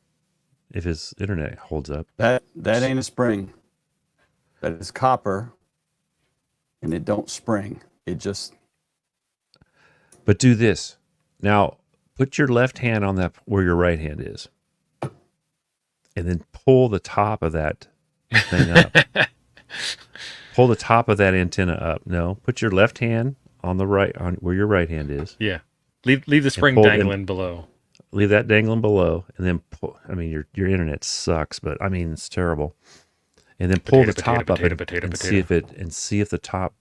If his internet holds up. That ain't a spring. That is copper, and it don't spring. It just But do this. Now put your left hand on that where your right hand is. And then pull the top of that thing up. Pull the top of that antenna up. No, put your left hand on the right, on where your right hand is. Yeah. Leave the spring pull- dangling below. Leave that dangling below, and then pull. I mean, your internet sucks, but I mean it's terrible. And then pull the top up and see if the top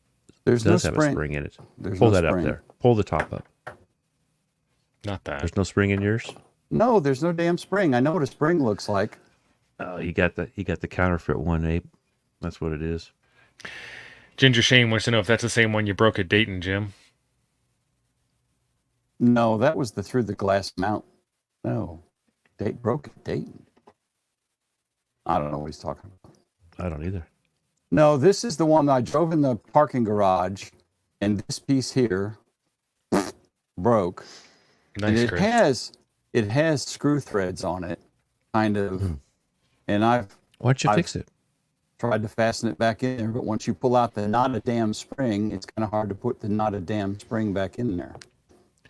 there's does no have a spring. spring in it. There's Pull no that spring. up there. Pull the top up. Not that. There's no spring in yours. No, there's no damn spring. I know what a spring looks like. Oh, you got the counterfeit one, Ape. That's what it is. Ginger Shane wants to know if that's the same one you broke at Dayton, Jim. No, that was the through the glass mount. No, broke at Dayton. I don't know what he's talking about. I don't either. No, this is the one that I drove in the parking garage, and this piece here broke. And Nice, Chris. it has screw threads on it, kind of. And Why don't you fix it? tried to fasten it back in there, but once you pull out the not a damn spring, it's kind of hard to put the not a damn spring back in there.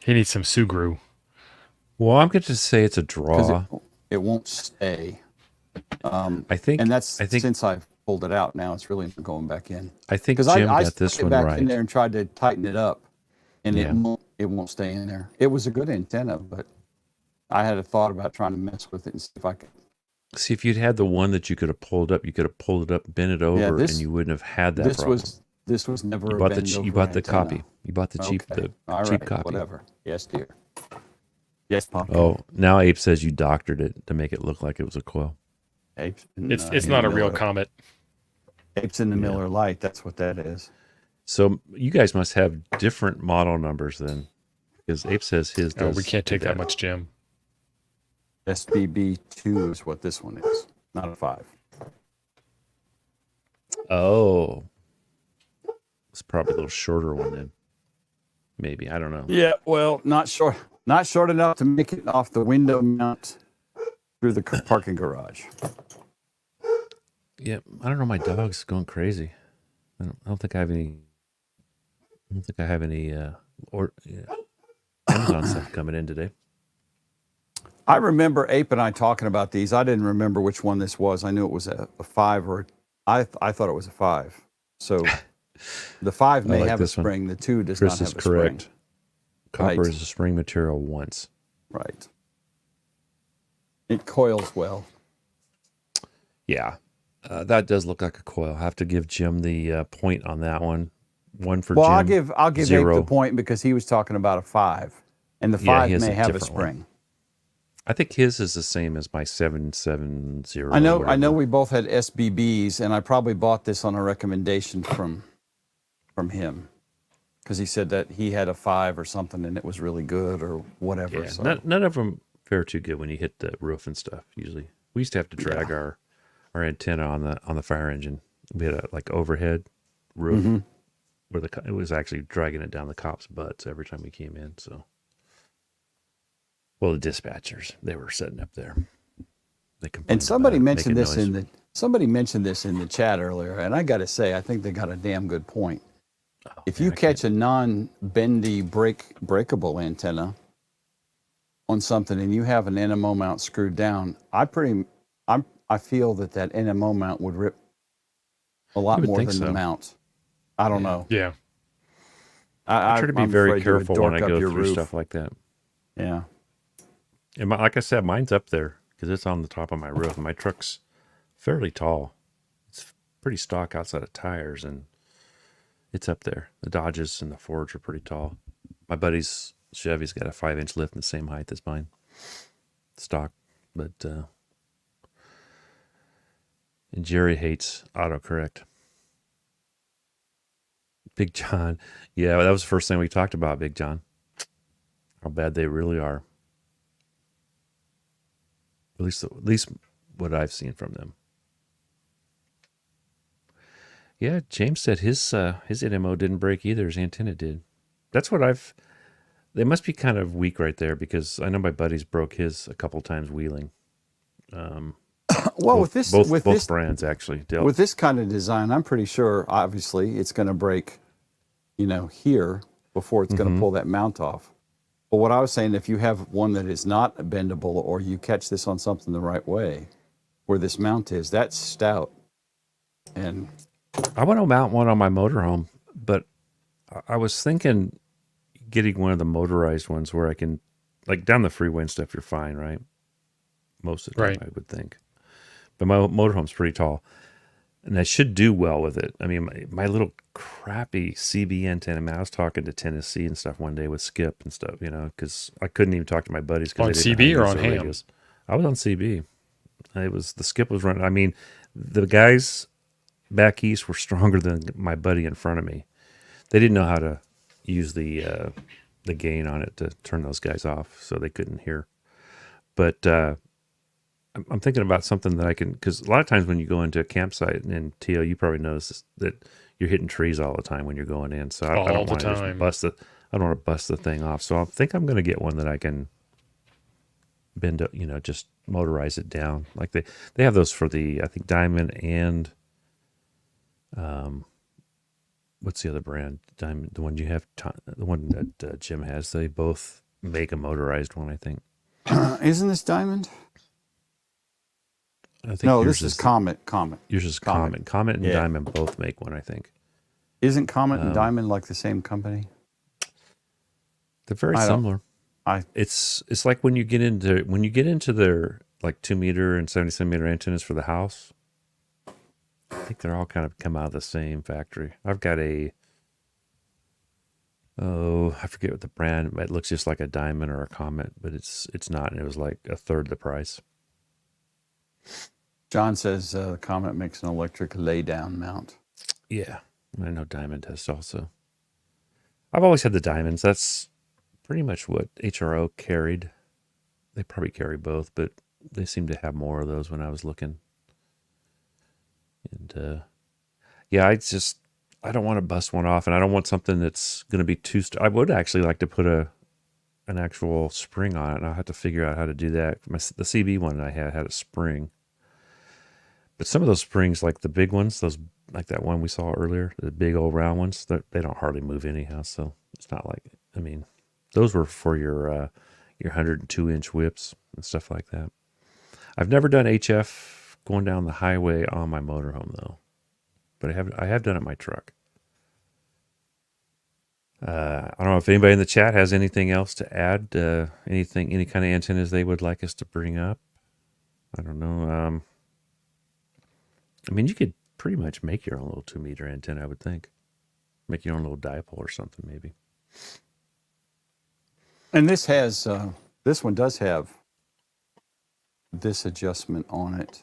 He needs some Sugru. Well, I'm going to say it's a draw. Because it won't stay. I think, And that's I think, since I've pulled it out now, it's really not going back in. I think Because Jim I got this stuck it one back in right. there and tried to tighten it up, and Yeah. it won't stay in there. It was a good antenna, but I had a thought about trying to mess with it and see if I could. See, if you'd had the one that you could have pulled up, bent it over, and you wouldn't have had that This problem. was never You a bought bend you over bought the antenna. copy. You bought the cheap Okay. All cheap right, copy. whatever. Yes, dear. Yes, Pumpkin. Oh, now Ape says you doctored it to make it look like it was a coil. Apes in, It's in not the a real Miller- Comet. Apes in the Miller Light. That's what that is. So you guys must have different model numbers then, because Ape says his Oh, does. we can't take that much, Jim. SBB2 is what this one is, not a 5. Oh, it's probably a little shorter one then. Maybe, I don't know. Yeah, well, not short enough to make it off the window mount through the parking garage. Yeah, I don't know. My dog's going crazy. I don't think I have any. I don't think I have any Amazon stuff coming in today. I remember Ape and I talking about these. I didn't remember which one this was. I knew it was a 5 or I thought it was a 5. So the 5 may like have a this one. spring. The 2 does Chris not is have a correct. spring. Copper Right. is a spring material once. Right. It coils well. Yeah, that does look like a coil. I have to give Jim the point on that one. One for Well, Jim. I'll give zero. Ape the point because he was talking about a 5, and the Yeah, 5 he has may a have a different one. spring. I think his is the same as my 770. I know whatever. we both had SBBs, and I probably bought this on a recommendation from him because he said that he had a 5 or something and it was really good or whatever. Yeah, So none of them fare too good when you hit the roof and stuff. Usually, we used to have to drag our antenna on the fire engine. We had a overhead roof Mm-hmm. where it was actually dragging it down the cops' butts every time we came in. So, well, the dispatchers, they were setting up there. They complained and somebody about it mentioned making this noise. somebody mentioned this in the chat earlier, and I got to say I think they got a damn good point. If yeah, you I catch a non-bendy breakable antenna on something and you have an NMO mount screwed down, I feel that NMO mount would rip a lot would more think than so. the mount. I don't know. Yeah. I try to be I'm very afraid you would careful when dork I up go your through roof. stuff like that. Yeah. And like I said, mine's up there because it's on the top of my roof. My truck's fairly tall. It's pretty stock outside of tires, and it's up there. The Dodges and the Fords are pretty tall. My buddy's Chevy's got a 5-inch lift in the same height as mine. Stock. But and Jerry hates autocorrect. Big John. Yeah, that was the first thing we talked about, Big John. How bad they really are. At least what I've seen from them. Yeah, James said his NMO didn't break either. His antenna did. That's what I've. They must be kind of weak right there because I know my buddies broke his a couple times wheeling. Well, both brands actually dealt. With this kind of design, I'm pretty sure, obviously, it's going to break, here before it's going to pull that mount off. But what I was saying, if you have one that is not bendable, or you catch this on something the right way, where this mount is, that's stout. And I want to mount one on my motorhome, but I was thinking getting one of the motorized ones where I can, like down the freeway and stuff, you're fine, right? Most of the time, Right. I would think. But my motorhome's pretty tall, and I should do well with it. I mean, my little crappy CB antenna. I mean, I was talking to Tennessee and stuff one day with Skip and stuff, because I couldn't even talk to my buddies because On they didn't CB know how or to on use their ham? radios. I was on CB. The Skip was running. I mean, the guys back east were stronger than my buddy in front of me. They didn't know how to use the gain on it to turn those guys off, so they couldn't hear. But I'm thinking about something that I can, because a lot of times when you go into a campsite, and Tio, you probably notice that you're hitting trees all the time when you're going in. So I don't want to just bust I don't want to bust the thing off. So I think I'm going to get one that I can bend, just motorize it down. Like they have those for the, I think, Diamond and what's the other brand? Diamond, the one you have, the one that Jim has. They both make a motorized one, I think. isn't this Diamond? I think No, this is Comet. Yours is Comet. Comet and Diamond both make one, I think. Isn't Comet and Diamond like the same company? They're very similar. It's like when you get into their like 2 meter and 70 centimeter antennas for the house. I think they're all kind of come out of the same factory. I've got I forget what the brand. It looks just like a Diamond or a Comet, but it's not. And it was like a third the price. John says the Comet makes an electric lay-down mount. Yeah, I know Diamond does also. I've always had the Diamonds. That's pretty much what HRO carried. They probably carry both, but they seem to have more of those when I was looking. And I don't want to bust one off, and I don't want something that's going to be too. I would actually like to put an actual spring on it, and I'll have to figure out how to do that. The CB one I had a spring. But some of those springs, like the big ones, those like that one we saw earlier, the big old round ones, they don't hardly move anyhow. So it's not like, I mean, those were for your 102-inch whips and stuff like that. I've never done HF going down the highway on my motorhome though, but I have done it in my truck. I don't know if anybody in the chat has anything else to add. Any kind of antennas they would like us to bring up. I don't know. I mean, you could pretty much make your own little 2 meter antenna, I would think. Make your own little dipole or something, maybe. And this one does have this adjustment on it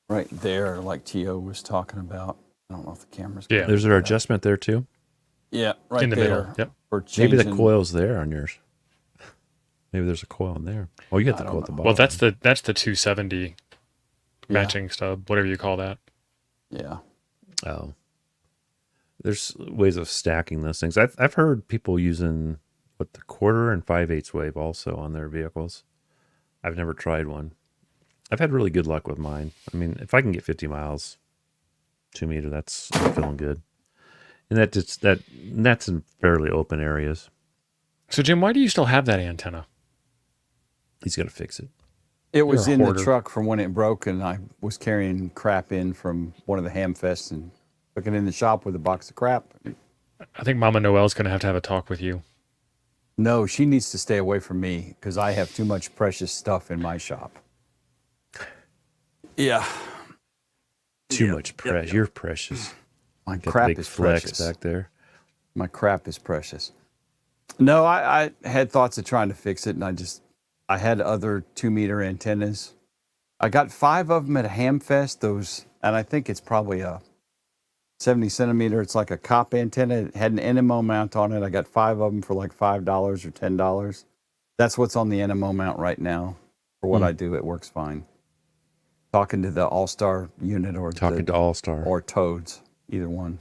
right there, like Tio was talking about. I don't know if the camera's Yeah. There's an adjustment there too? Yeah, right in the there. middle. Yep. For Maybe the changing- coil's there on yours. Maybe there's a coil in there. Oh, you got the coil at the bottom. Well, that's the 270 matching stub, whatever you call that. Yeah. Oh. There's ways of stacking those things. I've heard people using the 1/4 and 5/8 wave also on their vehicles. I've never tried one. I've had really good luck with mine. I mean, if I can get 50 miles, 2 meter, I'm feeling good. And that's in fairly open areas. So, Jim, why do you still have that antenna? He's got to fix it. It was You're a in the hoarder. truck from when it broke, and I was carrying crap in from one of the ham fests and took it in the shop with a box of crap. I think Mama Noel's going to have a talk with you. No, she needs to stay away from me because I have too much precious stuff in my shop. Yeah. Too much precious. You're precious. My Got the crap big is flex precious. back there. My crap is precious. No, I had thoughts of trying to fix it, and I just I had other 2-meter antennas. I got 5 of them at a Hamfest. Those, and I think it's probably a 70 centimeter. It's like a cop antenna. It had an NMO mount on it. I got 5 of them for like $5 or $10. That's what's on the NMO mount right now. For what I do, it works fine. Talking to the All-Star unit or Talking to All-Star. or Toads, either one.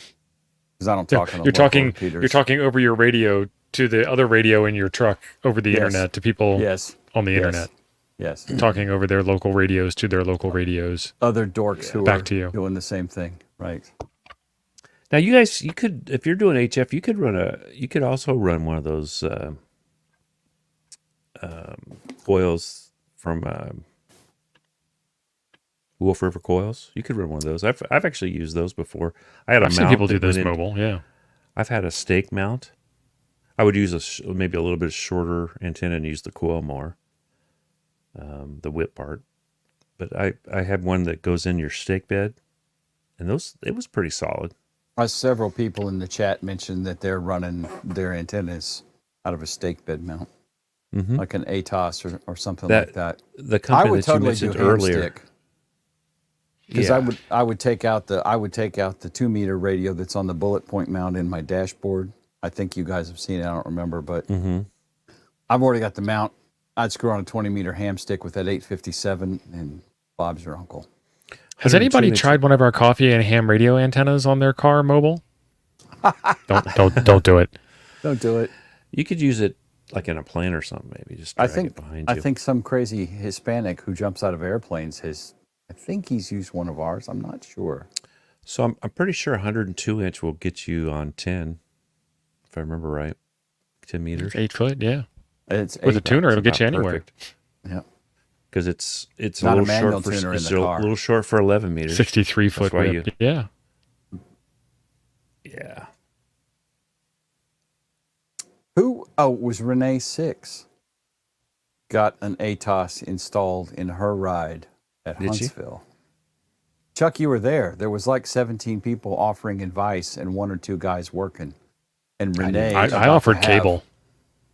Because I don't talk on the You're local talking. repeaters. You're talking over your radio to the other radio in your truck over the Yes. internet to people Yes. on the internet. Yes. Talking over their local radios to their local radios. Other dorks who Back are to you. doing the same thing, right? Now, you guys, you could, if you're doing HF, you could also run one of those coils from Wolf River coils. You could run one of those. I've actually used those before. I had a I've mount. seen people do that this went in- mobile. Yeah. I've had a stake mount. I would use maybe a little bit shorter antenna and use the coil more, the whip part. But I had one that goes in your stake bed, and it was pretty solid. Several people in the chat mentioned that they're running their antennas out of a stake bed mount, like an ATOS or something like that. The I company would that you totally do mentioned ham earlier. stick. Because I would take out the 2-meter radio that's on the bullet point mount in my dashboard. I think you guys have seen it. I don't remember, but I've already got the mount. I'd screw on a 20-meter ham stick with that 857, and Bob's your uncle. Has anybody tried one of our coffee and ham radio antennas on their car mobile? Don't do it. Don't do it. You could use it like in a plane or something, maybe just drag it behind you. I think some crazy Hispanic who jumps out of airplanes I think he's used one of ours. I'm not sure. So I'm pretty sure 102 inch will get you on 10, if I remember right. 10 meters. 8 foot, yeah. It's With a 8. tuner, it'll get you Not anywhere. perfect. Yeah. Because it's Not a a little manual short for tuner in it's the a car. little short for 11 meters. 63 foot That's why whip. Yeah. Yeah. Was Renee 6? Got an ATOS installed in her ride at Did she? Huntsville. Chuck, you were there. There was like 17 people offering advice and 1 or 2 guys working. And Renee, I offered cable.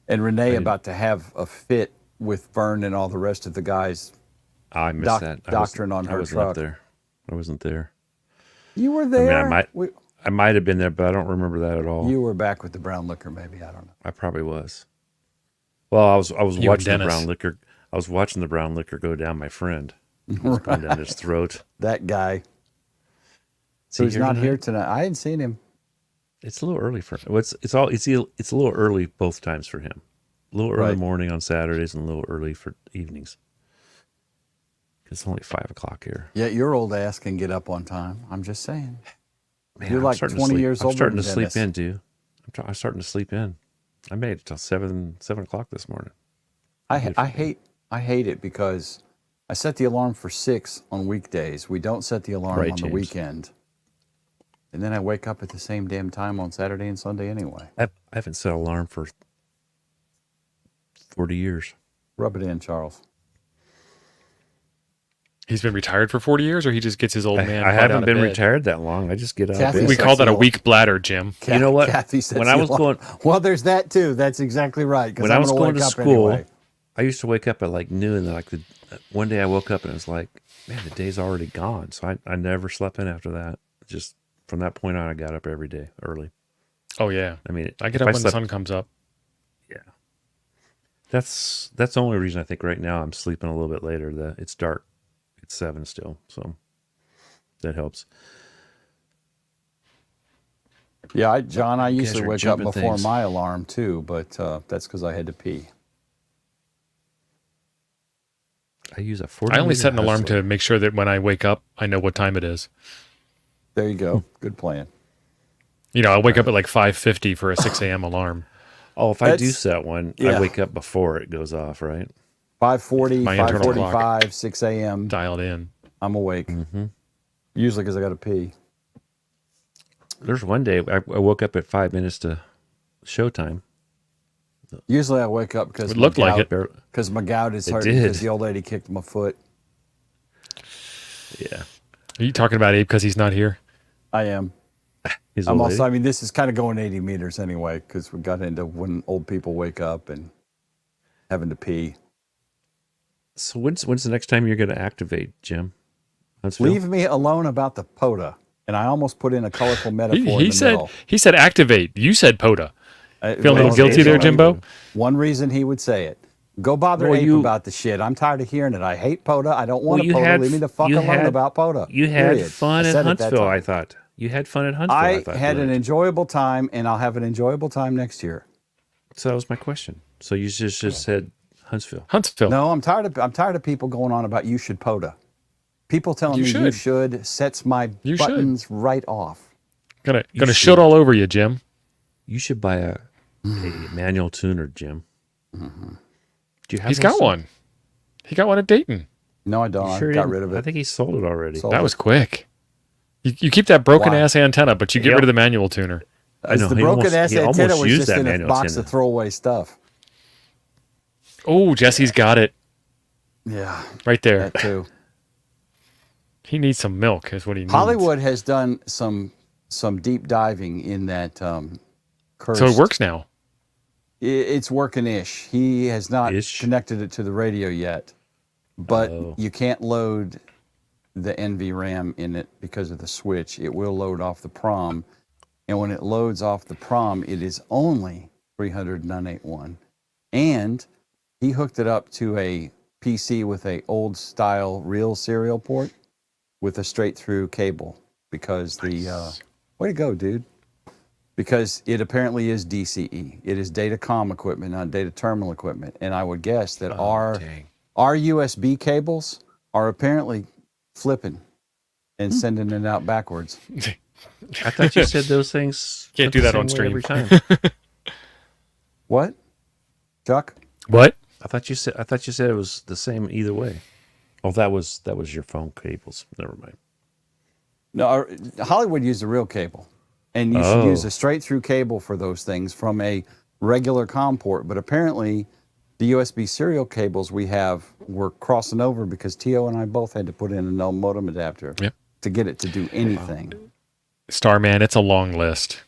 And Renee about to have a fit with Vern and all the rest of the guys. I missed that. Doctrine on her I wasn't truck. up there. I wasn't there. You were there. I might have been there, but I don't remember that at all. You were back with the brown liquor, maybe. I don't know. I probably was. Well, I was You watching and the Dennis. brown liquor. I was watching the brown liquor go down my friend. It was going down his throat. That guy. Is So he he's here not tonight? here tonight. I hadn't seen him. It's a little early for him. It's a little early both times for him. A little early Right. morning on Saturdays and a little early for evenings. It's only 5 o'clock here. Yeah, your old ass can get up on time. I'm just saying. Man, You're I'm like starting 20 to sleep. years I'm older starting than to sleep Dennis. in, dude. I'm starting to sleep in. I made it till 7 o'clock this morning. I hate it because I set the alarm for 6 on weekdays. We don't set the alarm Right, on the James. weekend. And then I wake up at the same damn time on Saturday and Sunday anyway. I haven't set an alarm for 40 years. Rub it in, Charles. He's been retired for 40 years, or he just gets his old man. I butt out haven't of been bed? retired that long. I just get out of Kathy bed. We sets call that the a al- weak bladder, Jim. You know what? Kathy sets When the I was alarm. going- Well, there's that too. That's exactly right. When I was going to wake up school, anyway. I used to wake up at like noon. And one day I woke up and it was like, man, the day's already gone. So I never slept in after that. Just from that point on, I got up every day early. Oh, yeah. I mean, I get if up when the slept- sun comes up. Yeah, that's the only reason I think right now I'm sleeping a little bit later. It's dark. It's 7 still, so that helps. Yeah, John, I guys usually are wake up jumping before things. my alarm too, but that's because I had to pee. I use a 40. I only set an alarm to make sure that when I wake up, I know what time it is. There you go. Good plan. You know, I wake up at like 5:50 for a 6 a.m. alarm. Oh, if I do That's- set one, yeah. I wake up before it goes off, right? 5:40, My internal 5:45, 6 a.m. Dialed in. I'm awake. Mm-hmm. Usually because I got to pee. There's one day I woke up at 5 minutes to showtime. Usually I wake up because It looked like it. because my gout is It hurting did. because the old lady kicked my foot. Yeah, Are you talking about Abe because he's not here? I am. he's I'm old also. lady. I mean, this is kind of going 80 meters anyway because we got into when old people wake up and having to pee. So when's the next time you're going to activate, Jim? Huntsville? Leave me alone about the POTA. And I almost put in a colorful metaphor in the middle. He said activate. You said POTA. Feel a little Well, guilty there, Jimbo? One reason he would say it. Go bother Well, Ape you- about the shit. I'm tired of hearing it. I hate POTA. I don't want Well, a you POTA. had- Leave me the fuck you alone had- about POTA. You had Period. fun I at said it that Huntsville, time. I thought. You had fun at Huntsville, I thought. had an Blake. enjoyable time, and I'll have an enjoyable time next year. So that was my question. So you just said Huntsville. Huntsville. No, I'm tired of people going on about you should POTA. People telling You me you should. should sets my You should. buttons right off. Gonna should. shit all over you, Jim. You should buy a manual tuner, Jim. Do you have He's got one. He got one at Dayton. No, I don't. You I sure got didn't? rid of it. I think he sold it already. Sold That was quick. You keep that broken ass antenna, but you get Yep. rid of the manual tuner. I know, The he broken almost- ass he antenna almost was used just that in a manual box antenna. of throwaway stuff. Oh, Jesse's got it Yeah, right there. that too. He needs some milk, is what he needs. Hollywood has done some deep diving in that cursed. So it works now. It's working-ish. He has not Ish? connected it to the radio yet, but Oh. you can't load the NVRAM in it because of the switch. It will load off the PROM, and when it loads off the PROM, it is only 300.981. And he hooked it up to a PC with a old-style real serial port with a straight-through cable because way to go, dude. Because it apparently is DCE. It is datacom equipment, not data terminal equipment. And I would guess that dang. our USB cables are apparently flipping and sending it out backwards. I thought you said those things. Can't went do the that on same way stream. every time. What? Chuck? What? I thought you said it was the same either way. Oh, that was your phone cables. Never mind. No, Hollywood used a real cable. And you should Oh. use a straight through cable for those things from a regular COM port. But apparently the USB serial cables we have were crossing over because Tio and I both had to put in a no modem adapter Yep. to get it to do anything. Starman, it's a long list.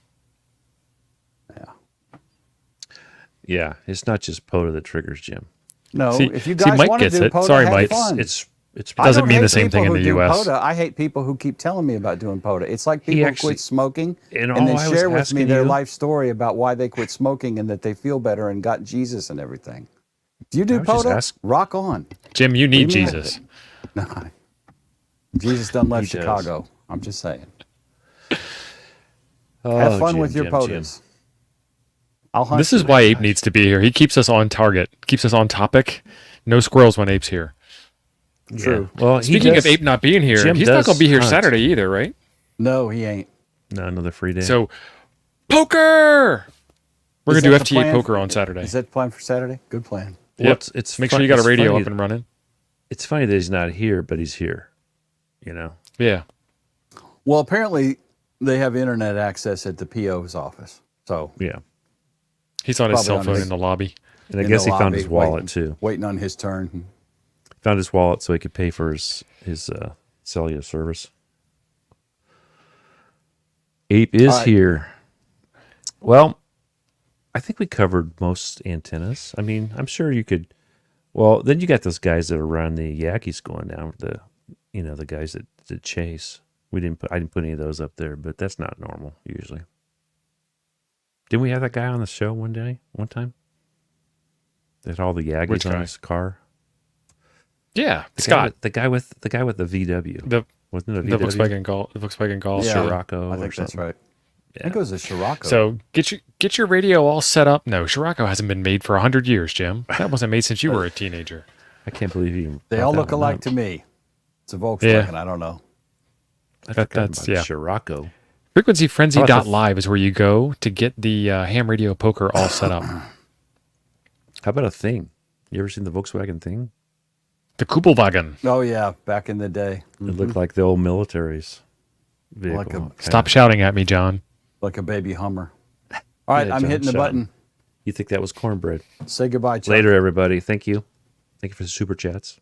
Yeah, it's not just POTA that triggers Jim. No, See- if you see, guys Mike want to gets do it. POTA, Sorry, have Mike. fun. It's I doesn't don't mean the hate same thing people in who the do US. POTA. I hate people who keep telling me about doing POTA. It's like people who actually- quit smoking and and all then I was share with me asking their you- life story about why they quit smoking and that they feel better and got Jesus and everything. Do you I do was just POTA? Rock on. Jim, you need Leave me Jesus. Jesus done left He does. Chicago. I'm just saying. Oh, Have fun Jim, with your Jim, POTAs. I'll hunt This is you. why Ape needs to be here. He keeps us on target, keeps us on topic. No squirrels when Ape's here. Jim. True. Yeah. Well, he Speaking does- of Ape not being here, Jim he's not does going to be here hunt. Saturday either, right? No, he ain't. no, another free day. So, poker! We're Is going to do that the FTA plan? poker on Saturday. Is that the plan for Saturday? Good plan. Well, Yep. it's Make fun- sure you got a it's radio funny- up and running. It's funny that he's not here, but he's here. You know. Yeah. Well, apparently they have internet access at the PO's office. So Yeah. He's on his Probably cell on phone his- in the lobby. And I in guess the he found lobby, his wallet waiting- too. waiting on his turn. Found his wallet so he could pay for his cellular service. Ape is All right. here. Well, I think we covered most antennas. I mean, I'm sure you could. Well, then you got those guys that are around the Yankees going down. The guys that chase. I didn't put any of those up there, but that's not normal usually. Didn't we have that guy on the show one time? That all the Yankees Which on guy? his car. Yeah. The Scott. the guy with the VW. The Wasn't it a the VW? Volkswagen Golf. The Volkswagen Golf. Yeah. Scirocco I or think that's something. right. I think it was a Scirocco. So get your radio all set up. No, Scirocco hasn't been made for 100 years, Jim. That wasn't made since you were a teenager. I can't believe you. they brought all that look one alike up. to me. It's a Volkswagen. Yeah. I don't know. I That- forgot that's- about yeah. Scirocco. FrequencyFrenzy.live is where you go to get the ham radio poker all set up. How about a thing? You ever seen the Volkswagen thing? The Kubelwagen. Oh yeah, back in the day, It looked like the old military's vehicle. Like a- kinda. Stop shouting at me, John. like a baby Hummer. All right, Yeah, I'm John, hitting the shut up. button. You think that was cornbread? Say goodbye, Chuck. Later, everybody. Thank you. Thank you for the super chats.